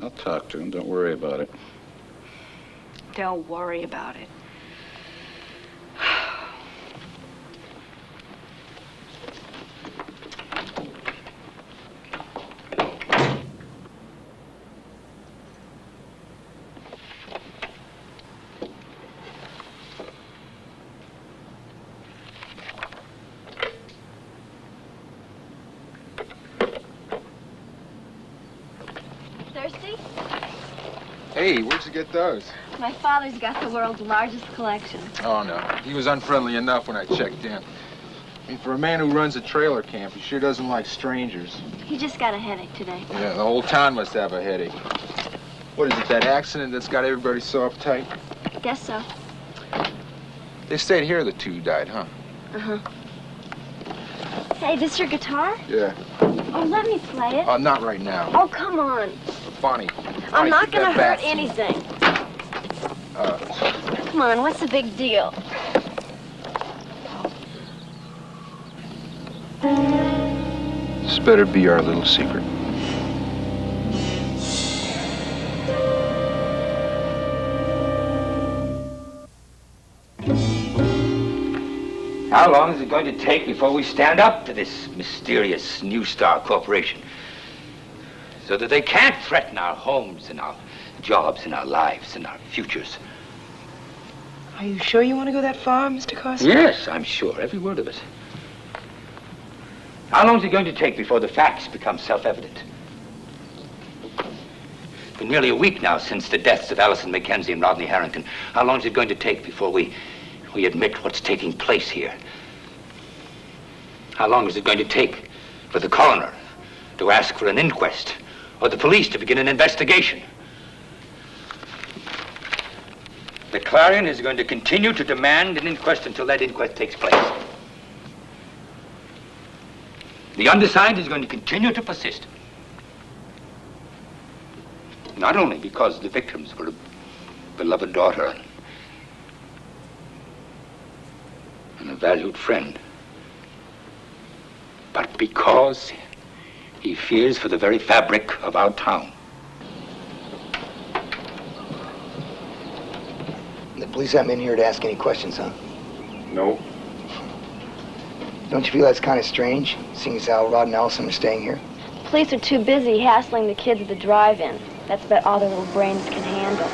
I'll talk to him. Don't worry about it. Don't worry about it. Thirsty? Hey, where'd you get those? My father's got the world's largest collection. Oh, no. He was unfriendly enough when I checked in. I mean, for a man who runs a trailer camp, he sure doesn't like strangers. He just got a headache today. Yeah, the whole town must have a headache. What is it, that accident that's got everybody so uptight? Guess so. They stayed here, the two who died, huh? Uh-huh. Hey, this your guitar? Yeah. Oh, let me play it. Not right now. Oh, come on. Bonnie. I'm not keep gonna that hurt back. anything. Come on, what's the big deal? This better be our little secret. How long is it going to take before we stand up to this mysterious New Star Corporation? So that they can't threaten our homes and our jobs and our lives and our futures. Are you sure you want to go that far, Mr. Carson? Yes, I'm sure, every word of it. How long is it going to take before the facts become self-evident? It's been nearly a week now since the deaths of Allison Mackenzie and Rodney Harrington. How long is it going to take before we admit what's taking place here? How long is it going to take for the coroner to ask for an inquest or the police to begin an investigation? The Clarion is going to continue to demand an inquest until that inquest takes place. The undersigned is going to continue to persist. Not only because the victims were a beloved daughter and a valued friend, but because he fears for the very fabric of our town. The police haven't been here to ask any questions, huh? No. Don't you feel that's kind of strange, seeing as how Rod and Allison are staying here? Police are too busy hassling the kids at the drive-in. That's about all their little brains can handle.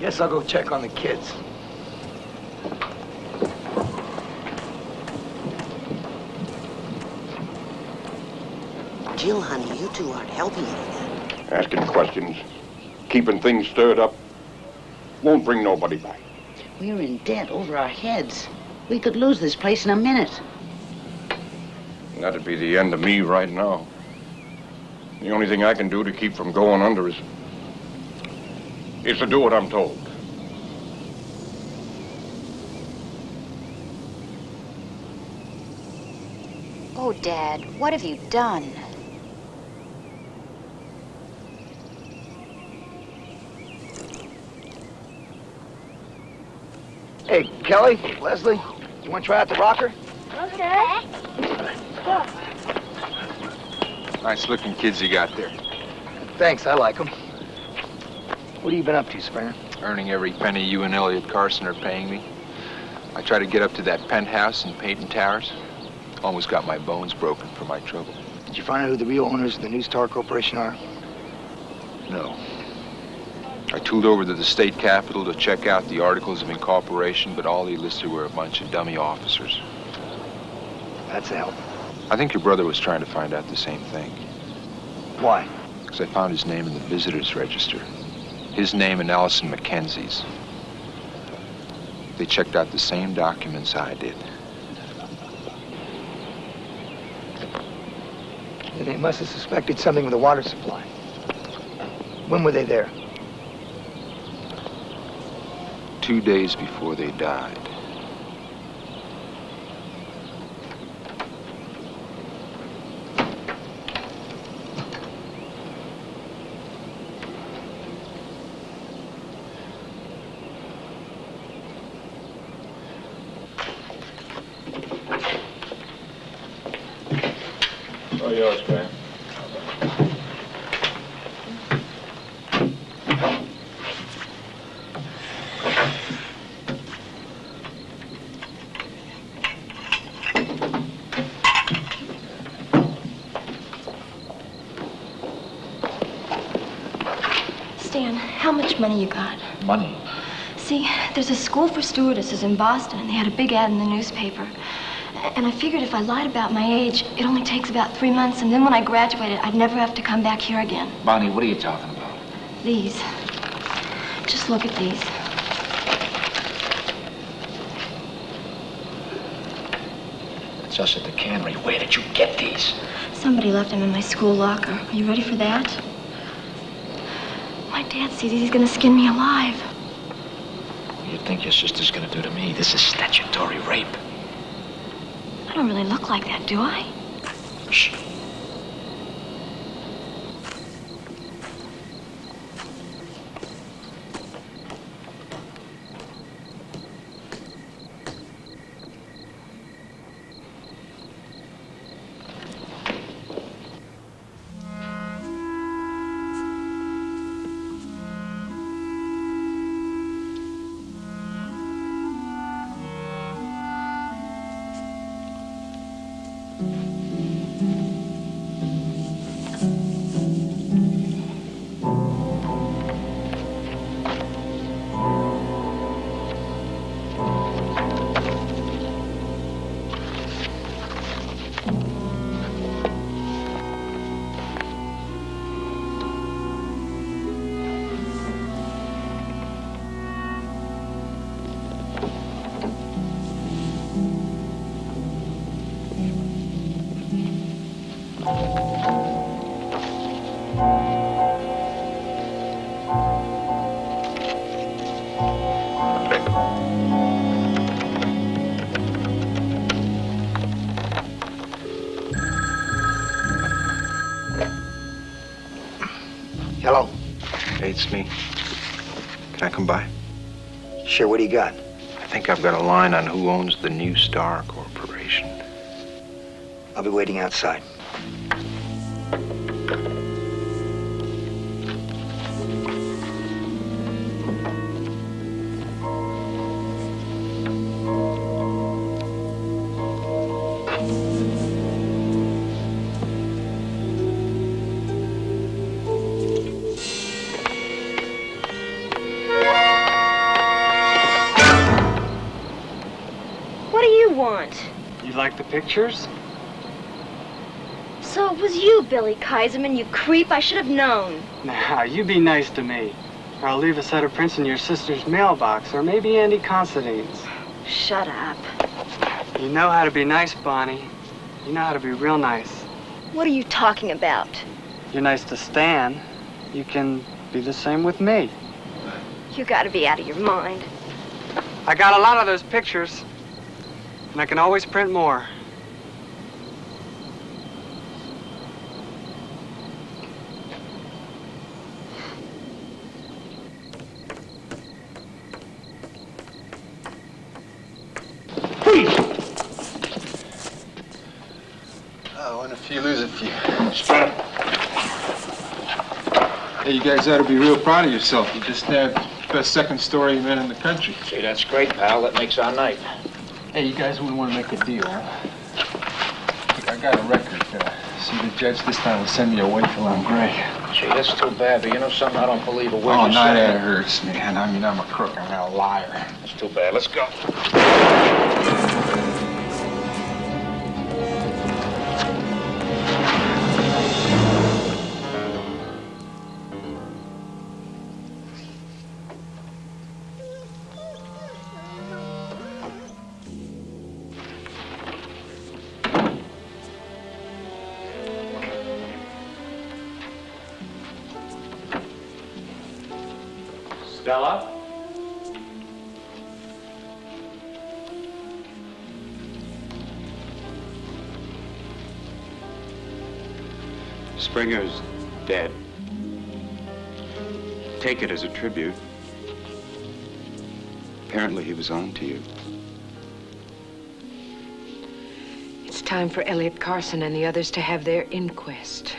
Guess I'll go check on the kids. Jill, honey, you two aren't helping anything. Asking questions, keeping things stirred up, won't bring nobody back. We're in debt over our heads. We could lose this place in a minute. That'd be the end of me right now. The only thing I can do to keep from going under is to do what I'm told. Oh, Dad, what have you done? Hey, Kelly, Leslie, you want to try out the rocker? Okay. Nice looking kids you got there. Thanks, I like them. What have you been up to, Springer? Earning every penny you and Elliot Carson are paying me. I tried to get up to that penthouse in Peyton Towers. Almost got my bones broken for my trouble. Did you find out who the real owners of the New Star Corporation are? No. I tooled over to the state capitol to check out the articles of incorporation, but all they listed were a bunch of dummy officers. That's a help. I think your brother was trying to find out the same thing. Why? Because I found his name in the visitor's register. His name and Allison Mackenzie's. They checked out the same documents I did. Then they must have suspected something with the water supply. When were they there? 2 days before they died. Oh, yours, man. Stan, how much money you got? Money? See, there's a school for stewardesses in Boston, and they had a big ad in the newspaper. And I figured if I lied about my age, it only takes about 3 months, and then when I graduated, I'd never have to come back here again. Bonnie, what are you talking about? These. Just look at these. It's us at the cannery. Where did you get these? Somebody left them in my school locker. Are you ready for that? My dad sees he's gonna skin me alive. What do you think your sister's gonna do to me? This is statutory rape. I don't really look like that, do I? Shh. Hello? Hey, it's me. Can I come by? Sure, what do you got? I think I've got a line on who owns the New Star Corporation. I'll be waiting outside. like the pictures? So it was you, Billy Kaiserman, you creep. I should have known. Now, you be nice to me, or I'll leave a set of prints in your sister's mailbox, or maybe Andy Considine's. Shut up. You know how to be nice, Bonnie. You know how to be real nice. What are you talking about? You're nice to Stan. You can be the same with me. You gotta be out of your mind. I got a lot of those pictures, and I can always print more. If you lose a few. Hey, you guys ought to be real proud of yourself. You just nabbed best second story man in the country. Gee, that's great, pal. That makes our night. Hey, you guys wouldn't want to make a deal, huh? Look, I got a record. See, the judge this time will send me away till I'm gray. Gee, that's too bad, but you know something? I don't believe a word Oh, you no, say. that hurts, man. I mean, I'm a crook. I'm not a liar. It's too bad. Let's go. Stella? Springer's dead. Take it as a tribute. Apparently he was on to you. It's time for Elliot Carson and the others to have their inquest.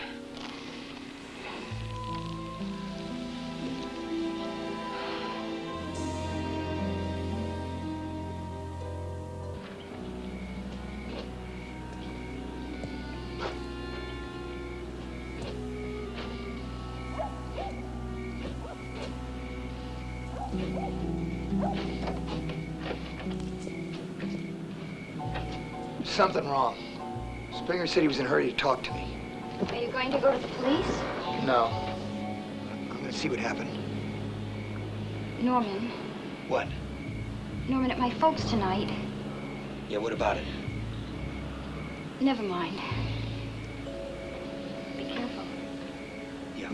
Something wrong. Springer said he was in a hurry to talk to me. Are you going to go to the police? No. I'm gonna see what happened. Norman. What? Norman, at my folks tonight. Yeah, what about it? Never mind. Be careful. Yeah.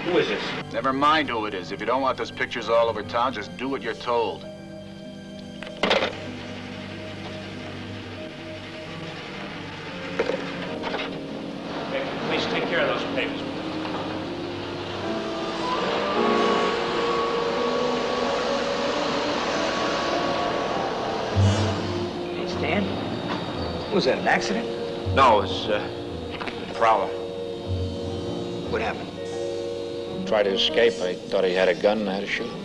Who is this? Never mind who it is. If you don't want those pictures all over town, just do what you're told. Hey, please take care of those papers. Hey, Stan? Was that an accident? No, it's a prowler. What happened? Tried to escape. I thought he had a gun and I had to shoot him.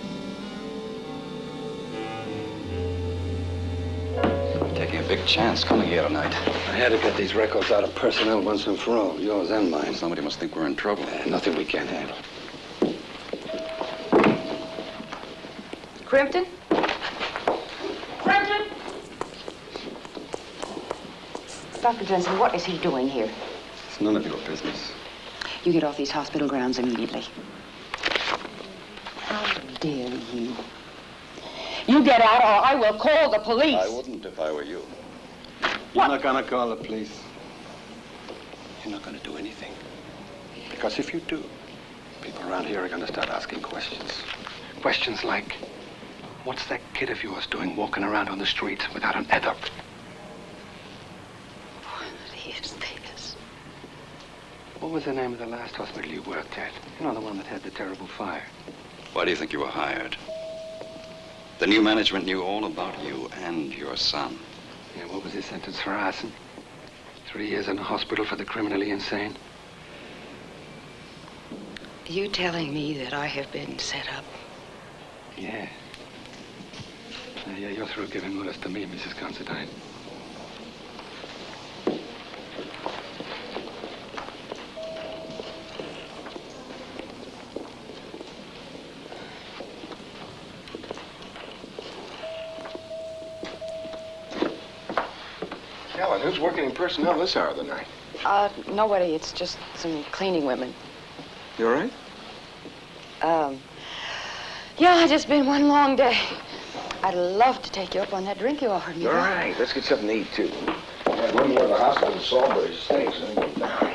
Taking a big chance coming here tonight. I had to get these records out of personnel once and for all, yours and mine. Somebody must think we're in trouble. Nothing we can't handle. Crimpton? Crimpton? Dr. Jensen, what is he doing here? It's none of your business. You get off these hospital grounds immediately. How dare you? You get out or I will call the police. I wouldn't if I were you. You're not gonna call the police. You're not gonna do anything. Because if you do, people around here are gonna start asking questions. Questions like, what's that kid of yours doing walking around on the street without an head up? What is this? What was the name of the last hospital you worked at? You know, the one that had the terrible fire. Why do you think you were hired? The new management knew all about you and your son. Yeah, what was his sentence for arson? 3 years in a hospital for the criminally insane. You telling me that I have been set up? Yeah. Yeah, you're through giving orders to me, Mrs. Considine. Helen, who's working in personnel this hour of the night? Nobody. It's just some cleaning women. You all right? Yeah, it's just been one long day. I'd love to take you up on that drink you offered me. All right, let's get something to eat, too. I had one more of the hospital in Salisbury steaks, and then go down.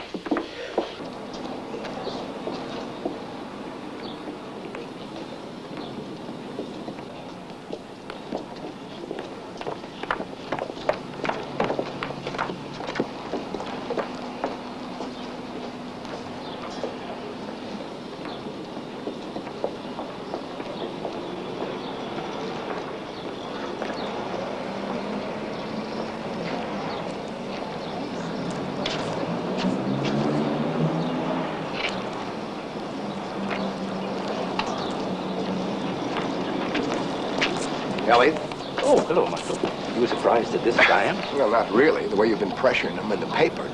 Elliot? Oh, hello, Marshal. You were surprised at this, I am? Well, not really. The way you've been pressuring them in the paper.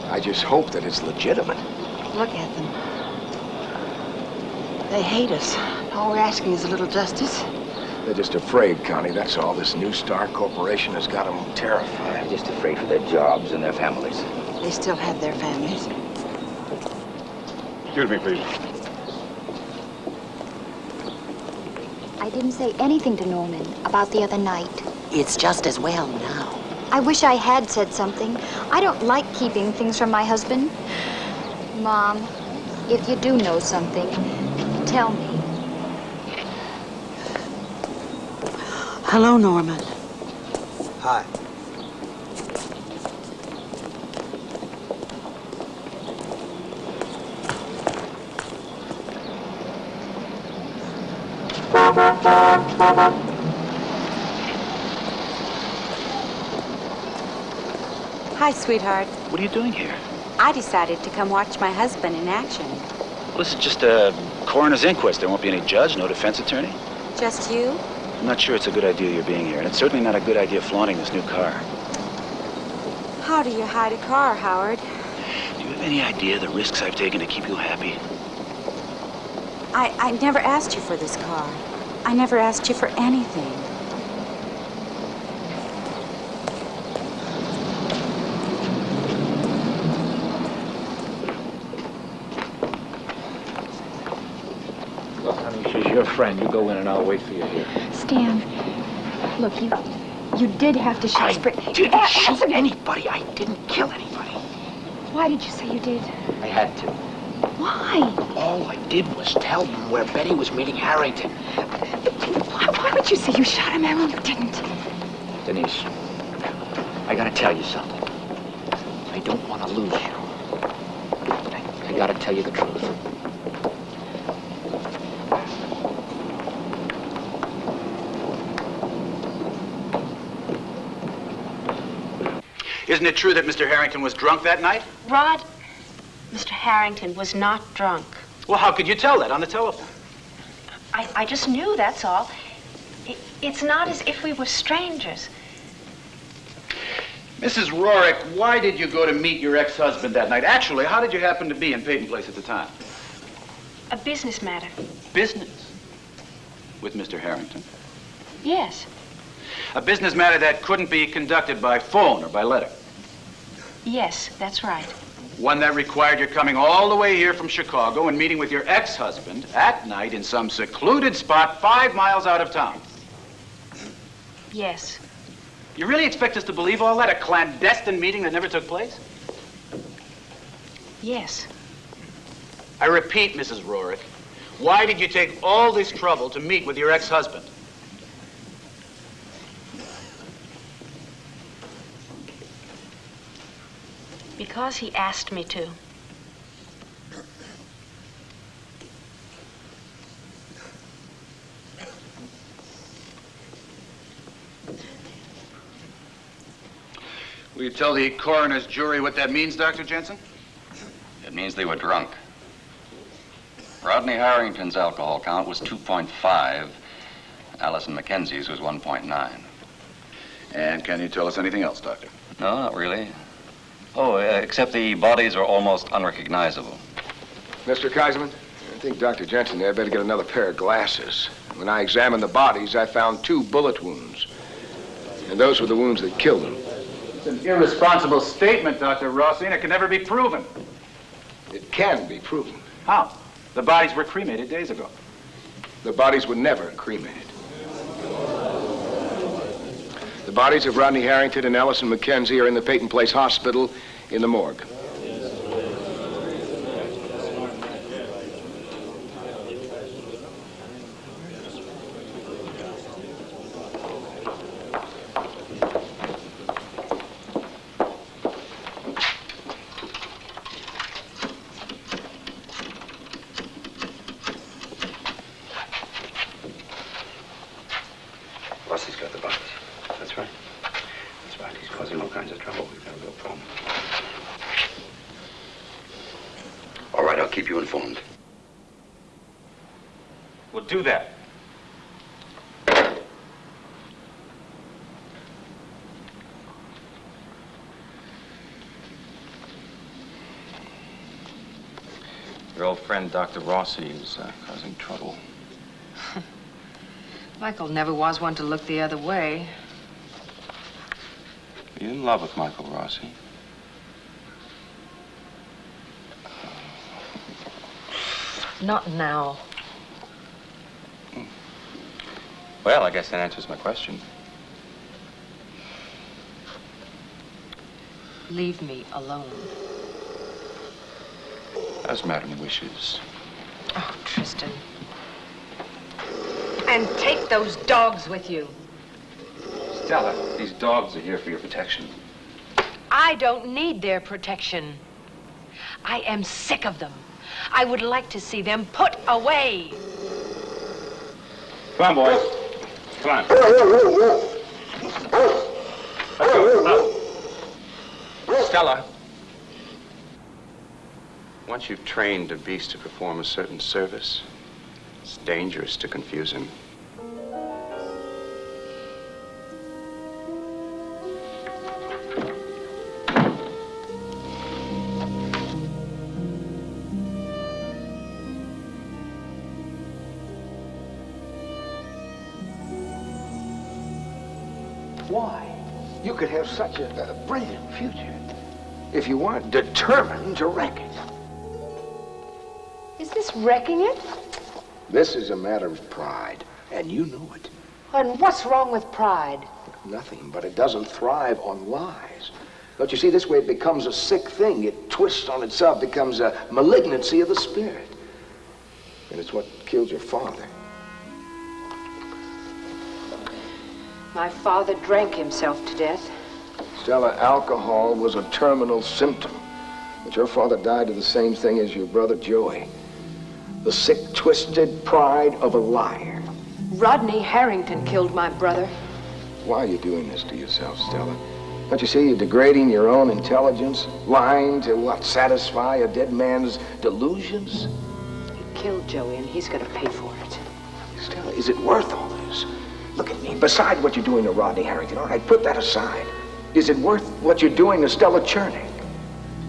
I just hope that it's legitimate. Look at them. They hate us. All we're asking is a little justice. They're just afraid, Connie. That's all. This New Star Corporation has got them terrified. I'm just afraid for their jobs and their families. They still have their families. Excuse me, please. I didn't say anything to Norman about the other night. It's just as well now. I wish I had said something. I don't like keeping things from my husband. Mom, if you do know something, tell me. Hello, Norman. Hi. Hi, sweetheart. What are you doing here? I decided to come watch my husband in action. Well, this is just a coroner's inquest. There won't be any judge, no defense attorney. Just you? I'm not sure it's a good idea you're being here, and it's certainly not a good idea flaunting this new car. How do you hide a car, Howard? Do you have any idea the risks I've taken to keep you happy? I never asked you for this car. I never asked you for anything. Look, honey, she's your friend. You go in and I'll wait for you here. Stan, look, you did have to shoot. I didn't shoot anybody. I didn't kill anybody. Why did you say you did? I had to. Why? All I did was tell them where Betty was meeting Harrington. Why would you say you shot him, Aaron? You didn't. Denise, I gotta tell you something. I don't want to lose you. I gotta tell you the truth. Isn't it true that Mr. Harrington was drunk that night? Rod, Mr. Harrington was not drunk. Well, how could you tell that on the telephone? I just knew, that's all. It's not as if we were strangers. Mrs. Rorick, why did you go to meet your ex-husband that night? Actually, how did you happen to be in Peyton Place at the time? A business matter. Business? With Mr. Harrington? Yes. A business matter that couldn't be conducted by phone or by letter? Yes, that's right. One that required your coming all the way here from Chicago and meeting with your ex-husband at night in some secluded spot 5 miles out of town? Yes. You really expect us to believe all that? A clandestine meeting that never took place? Yes. I repeat, Mrs. Rorick, why did you take all this trouble to meet with your ex-husband? Because he asked me to. Will you tell the coroner's jury what that means, Dr. Jensen? It means they were drunk. Rodney Harrington's alcohol count was 2.5, Allison Mackenzie's was 1.9. And can you tell us anything else, Doctor? No, not really. Oh, except the bodies are almost unrecognizable. Mr. Kaiserman, I think Dr. Jensen there better get another pair of glasses. When I examined the bodies, I found 2 bullet wounds. And those were the wounds that killed them. It's an irresponsible statement, Dr. Rossi, and it can never be proven. It can be proven. How? The bodies were cremated days ago. The bodies were never cremated. The bodies of Rodney Harrington and Allison Mackenzie are in the Peyton Place Hospital in the morgue. Rossi's got the bodies. That's right. That's right. He's causing all kinds of trouble. We've got a real problem. All right, I'll keep you informed. We'll do that. Your old friend, Dr. Rossi, is causing trouble. Michael never was one to look the other way. Are you in love with Michael Rossi? Not now. Well, I guess that answers my question. Leave me alone. As Madam wishes. Oh, Tristan. And take those dogs with you. Stella, these dogs are here for your protection. I don't need their protection. I am sick of them. I would like to see them put away. Come on, boys. Come on. Let's go. Stella. Once you've trained a beast to perform a certain service, it's dangerous to confuse him. Why? You could have such a brilliant future if you weren't determined to wreck it. Is this wrecking it? This is a matter of pride, and you know it. And what's wrong with pride? Nothing, but it doesn't thrive on lies. Don't you see, this way it becomes a sick thing. It twists on itself, becomes a malignancy of the spirit. And it's what killed your father. My father drank himself to death. Stella, alcohol was a terminal symptom. But your father died of the same thing as your brother Joey. The sick, twisted pride of a liar. Rodney Harrington killed my brother. Why are you doing this to yourself, Stella? Don't you see you're degrading your own intelligence? Lying to what? Satisfy a dead man's delusions? He killed Joey, and he's gonna pay for it. Stella, is it worth all this? Look at me. Beside what you're doing to Rodney Harrington, all right, put that aside. Is it worth what you're doing to Stella Chernick?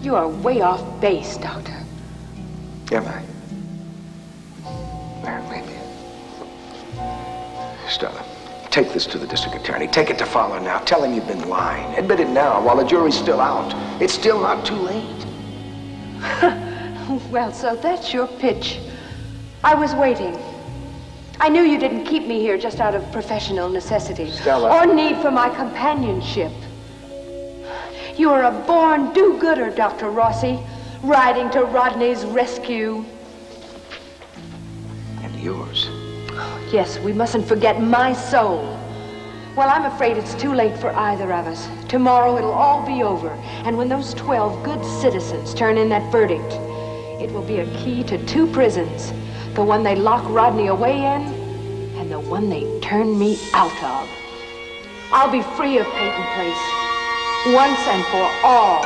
You are way off base, Doctor. Am I? Well, maybe. Stella, take this to the district attorney. Take it to Fowler now. Tell him you've been lying. Admit it now while the jury's still out. It's still not too late. Well, so that's your pitch. I was waiting. I knew you didn't keep me here just out of professional necessity. Stella. Or need for my companionship. You are a born do-gooder, Dr. Rossi, riding to Rodney's rescue. And yours. Yes, we mustn't forget my soul. Well, I'm afraid it's too late for either of us. Tomorrow it'll all be over. And when those 12 good citizens turn in that verdict, it will be a key to 2 prisons. The one they lock Rodney away in, and the one they turn me out of. I'll be free of Peyton Place, once and for all.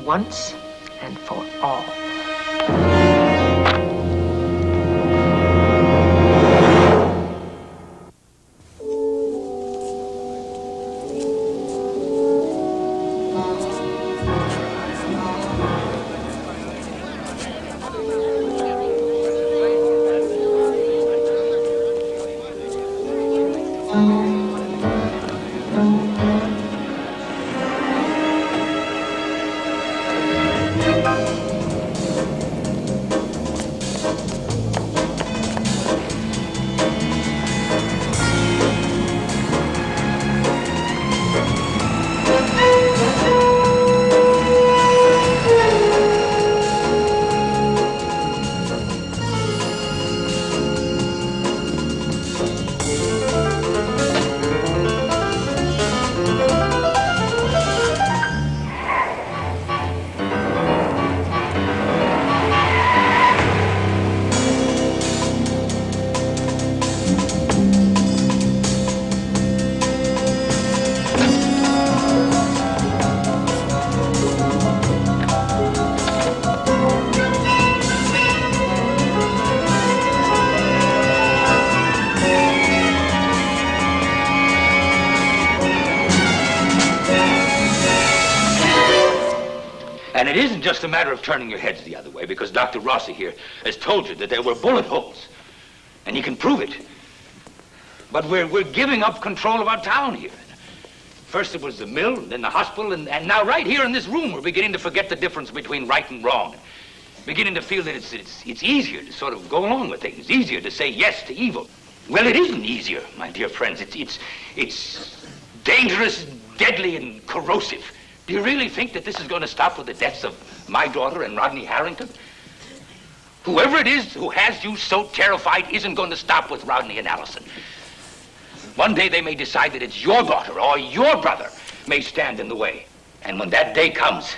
once and for all. And it isn't just a matter of turning your heads the other way, because Dr. Rossi here has told you that there were bullet holes. And he can prove it. But we're giving up control of our town here. First it was the mill, then the hospital, and now right here in this room we're beginning to forget the difference between right and wrong. Beginning to feel that it's easier to sort of go along with things. It's easier to say yes to evil. Well, it isn't easier, my dear friends. It's dangerous, deadly, and corrosive. Do you really think that this is going to stop with the deaths of my daughter and Rodney Harrington? Whoever it is who has you so terrified isn't going to stop with Rodney and Allison. One day they may decide that it's your daughter or your brother may stand in the way. And when that day comes,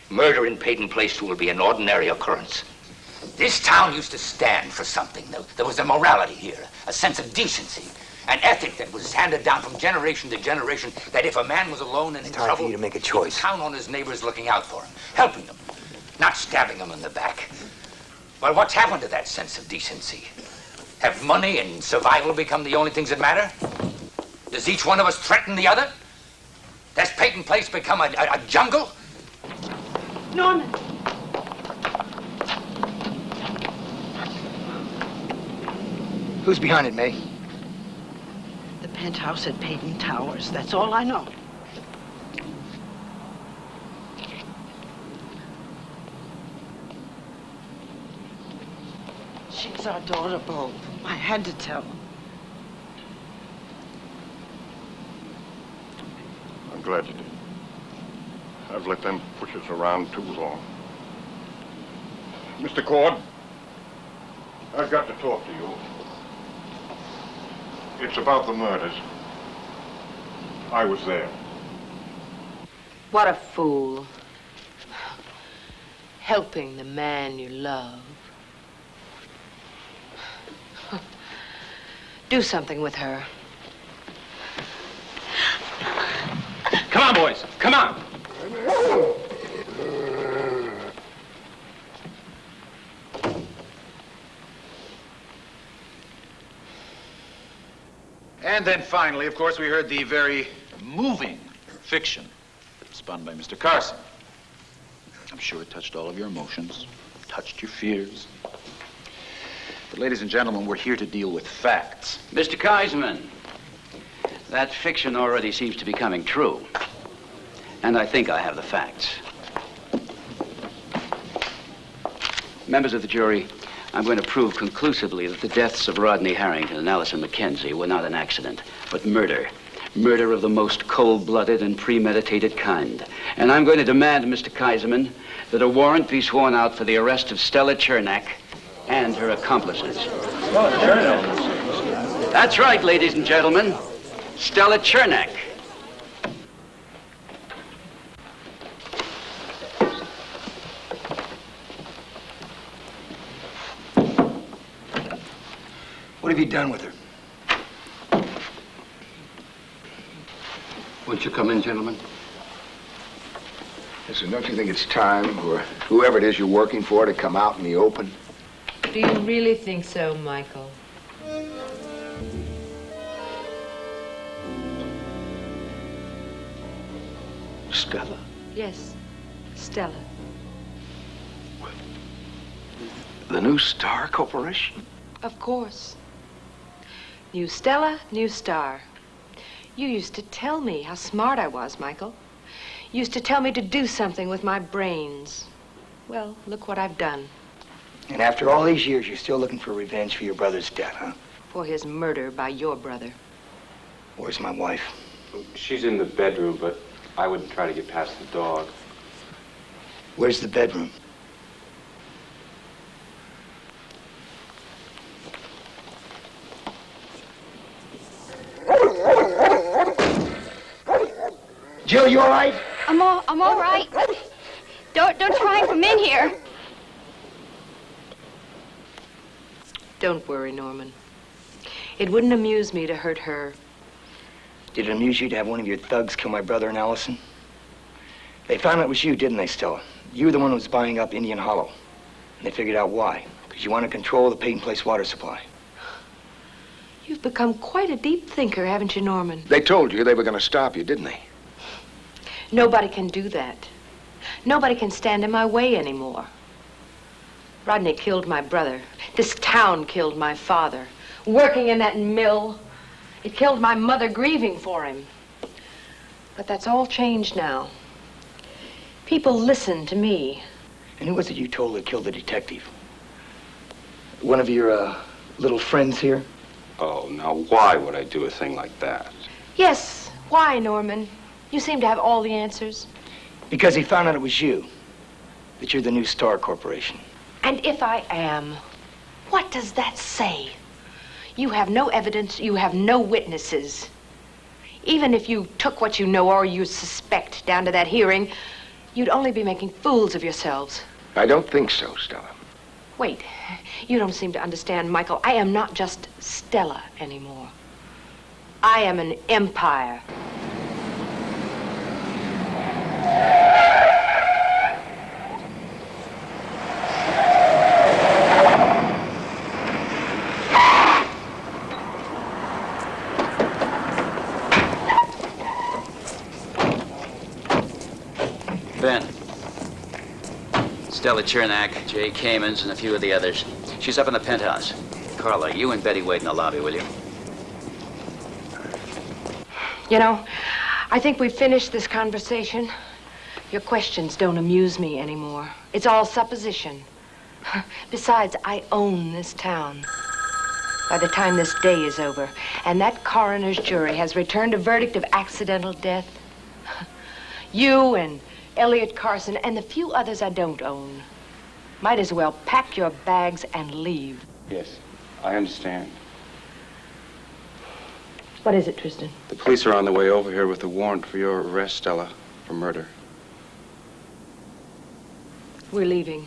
murder in Peyton Place will be an ordinary occurrence. This town used to stand for something. There was a morality here, a sense of decency. An ethic that was handed down from generation to generation, that if a man was alone and in trouble, for you to make a choice. He'd count on his neighbors looking out for him, helping them, not stabbing them in the back. Well, what's happened to that sense of decency? Have money and survival become the only things that matter? Does each one of us threaten the other? Does Peyton Place become a jungle? Norman. Who's behind it, May? The penthouse at Peyton Towers. That's all I know. She's our daughter, Bo. I had to tell him. I'm glad you did. I've let them push us around too long. Mr. Cord, I've got to talk to you. It's about the murders. I was there. What a fool. Helping the man you love. Do something with her. Come on, boys. Come on. And then finally, of course, we heard the very moving fiction spun by Mr. Carson. I'm sure it touched all of your emotions, touched your fears. But ladies and gentlemen, we're here to deal with facts. Mr. Kaisman, that fiction already seems to be coming true. And I think I have the facts. Members of the jury, I'm going to prove conclusively that the deaths of Rodney Harrington and Allison Mackenzie were not an accident, but murder. Murder of the most cold-blooded and premeditated kind. And I'm going to demand, Mr. Kaisman, that a warrant be sworn out for the arrest of Stella Chernak and her accomplices. That's right, ladies and gentlemen. Stella Chernak. What have you done with her? Won't you come in, gentlemen? Listen, don't you think it's time for whoever it is you're working for to come out in the open? Do you really think so, Michael? Stella? Yes, Stella. The New Star Corporation? Of course. New Stella, new star. You used to tell me how smart I was, Michael. You used to tell me to do something with my brains. Well, look what I've done. And after all these years, you're still looking for revenge for your brother's death, huh? For his murder by your brother. Where's my wife? She's in the bedroom, but I wouldn't try to get past the dog. Where's the bedroom? Jill, you all right? I'm all right. Don't try and come in here. Don't worry, Norman. It wouldn't amuse me to hurt her. Did it amuse you to have one of your thugs kill my brother and Allison? They found out it was you, didn't they, Stella? You were the one who was buying up Indian Hollow. And they figured out why. Because you wanted control of the Peyton Place water supply. You've become quite a deep thinker, haven't you, Norman? They told you they were going to stop you, didn't they? Nobody can do that. Nobody can stand in my way anymore. Rodney killed my brother. This town killed my father. Working in that mill, it killed my mother grieving for him. But that's all changed now. People listen to me. And who was it you told that killed the detective? One of your, little friends here? Oh, now why would I do a thing like that? Yes, why, Norman? You seem to have all the answers. Because he found out it was you. That you're the New Star Corporation. And if I am, what does that say? You have no evidence, you have no witnesses. Even if you took what you know or you suspect down to that hearing, you'd only be making fools of yourselves. I don't think so, Stella. Wait, you don't seem to understand, Michael. I am not just Stella anymore. I am an empire. Ben. Stella Chernak, Jay Kamens, and a few of the others. She's up in the penthouse. Carla, you and Betty wait in the lobby, will you? You know, I think we've finished this conversation. Your questions don't amuse me anymore. It's all supposition. Besides, I own this town. By the time this day is over, and that coroner's jury has returned a verdict of accidental death, you and Elliot Carson and the few others I don't own might as well pack your bags and leave. Yes, I understand. What is it, Tristan? The police are on their way over here with a warrant for your arrest, Stella, for murder. We're leaving.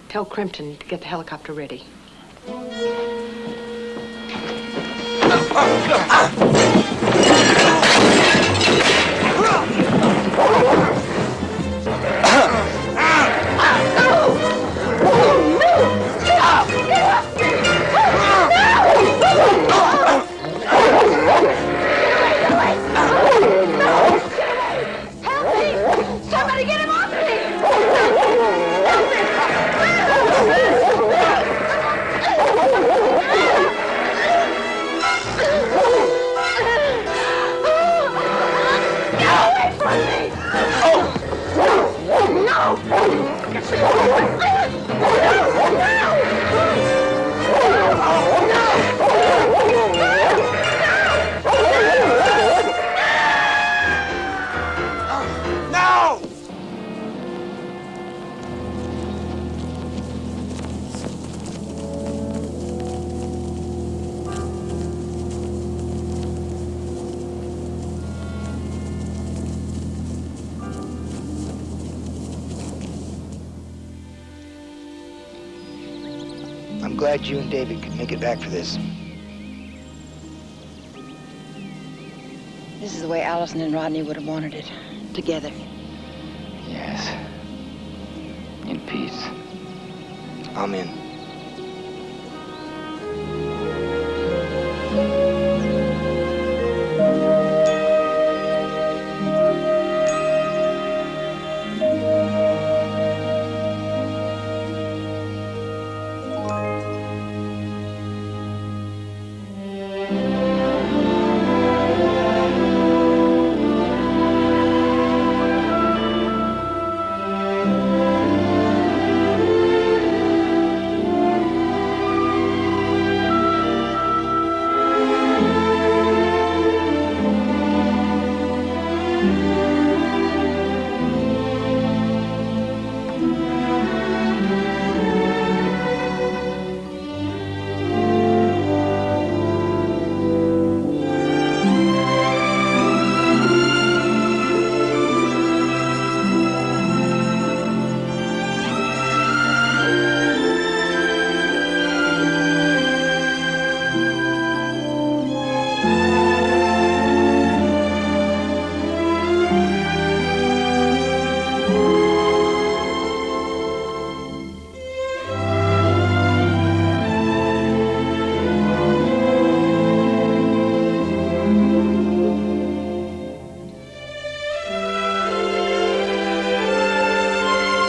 Tell Crimpton to get the helicopter ready. Somebody get him off me! Get away from me! I'm glad you and David could make it back for this. This is the way Allison and Rodney would have wanted it. Together. Yes. in peace. I'm in.